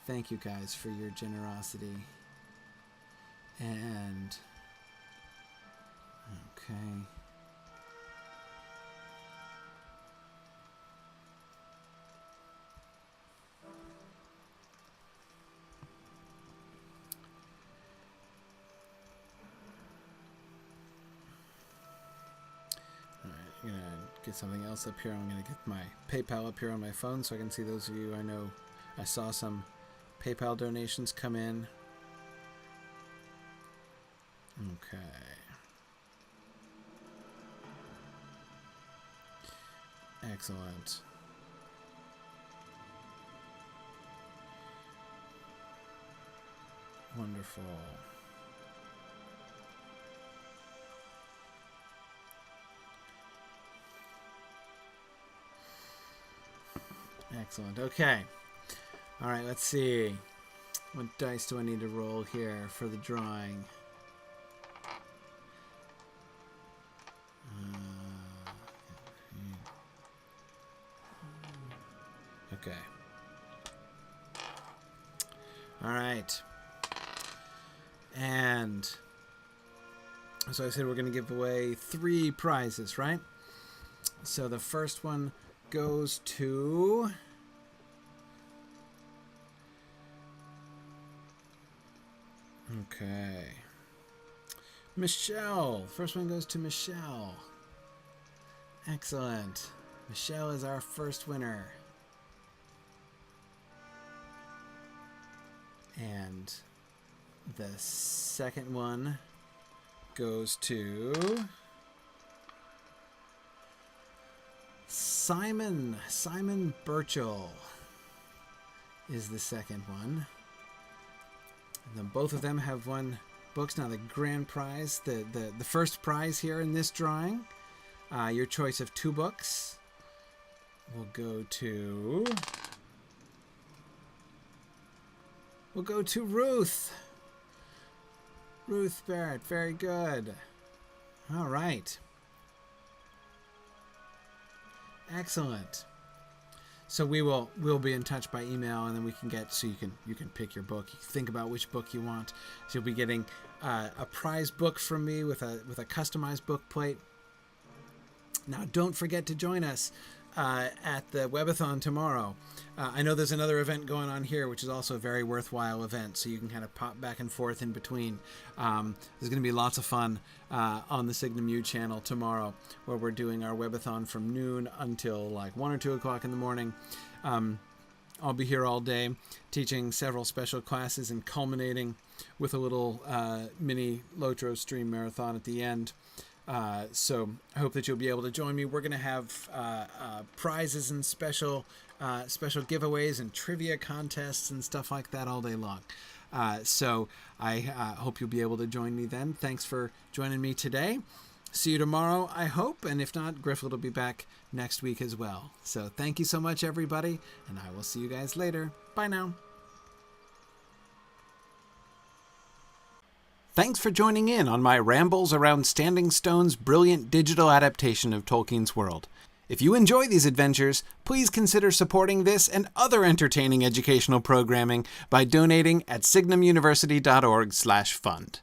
Thank you guys for your generosity. And okay. I'm going to get something else up here. I'm going to get my PayPal up here on my phone so I can see those of you I know. I saw some PayPal donations come in. Okay. Excellent. Wonderful. Excellent. Okay. All right, let's see. What dice do I need to roll here for the drawing? Okay. All right. And so I said we're going to give away 3 prizes, right? So the first one goes to... Okay. Michelle. First one goes to Michelle. Excellent. Michelle is our first winner. And the second one goes to Simon. Simon Birchall is the second one. And then both of them have won books. Now the grand prize, the first prize here in this drawing, your choice of 2 books will go to... We'll go to Ruth. Ruth Barrett. Very good. All right. Excellent. So we'll be in touch by email, and then we can get, so you can pick your book. You can think about which book you want. So you'll be getting a prize book from me with a customized book plate. Now, don't forget to join us at the Webathon tomorrow. I know there's another event going on here, which is also a very worthwhile event, so you can kind of pop back and forth in between. There's going to be lots of fun on the Signum U channel tomorrow, where we're doing our Webathon from noon until like 1 or 2 o'clock in the morning. I'll be here all day teaching several special classes and culminating with a little mini Lotro stream marathon at the end. So I hope that you'll be able to join me. We're going to have prizes and special giveaways and trivia contests and stuff like that all day long. So I hope you'll be able to join me then. Thanks for joining me today. See you tomorrow, I hope. And if not, Gryfflet will be back next week as well. So thank you so much, everybody. And I will see you guys later. Bye now. Thanks for joining in on my rambles around Standing Stone's brilliant digital adaptation of Tolkien's world. If you enjoy these adventures, please consider supporting this and other entertaining educational programming by donating at signumuniversity.org/fund.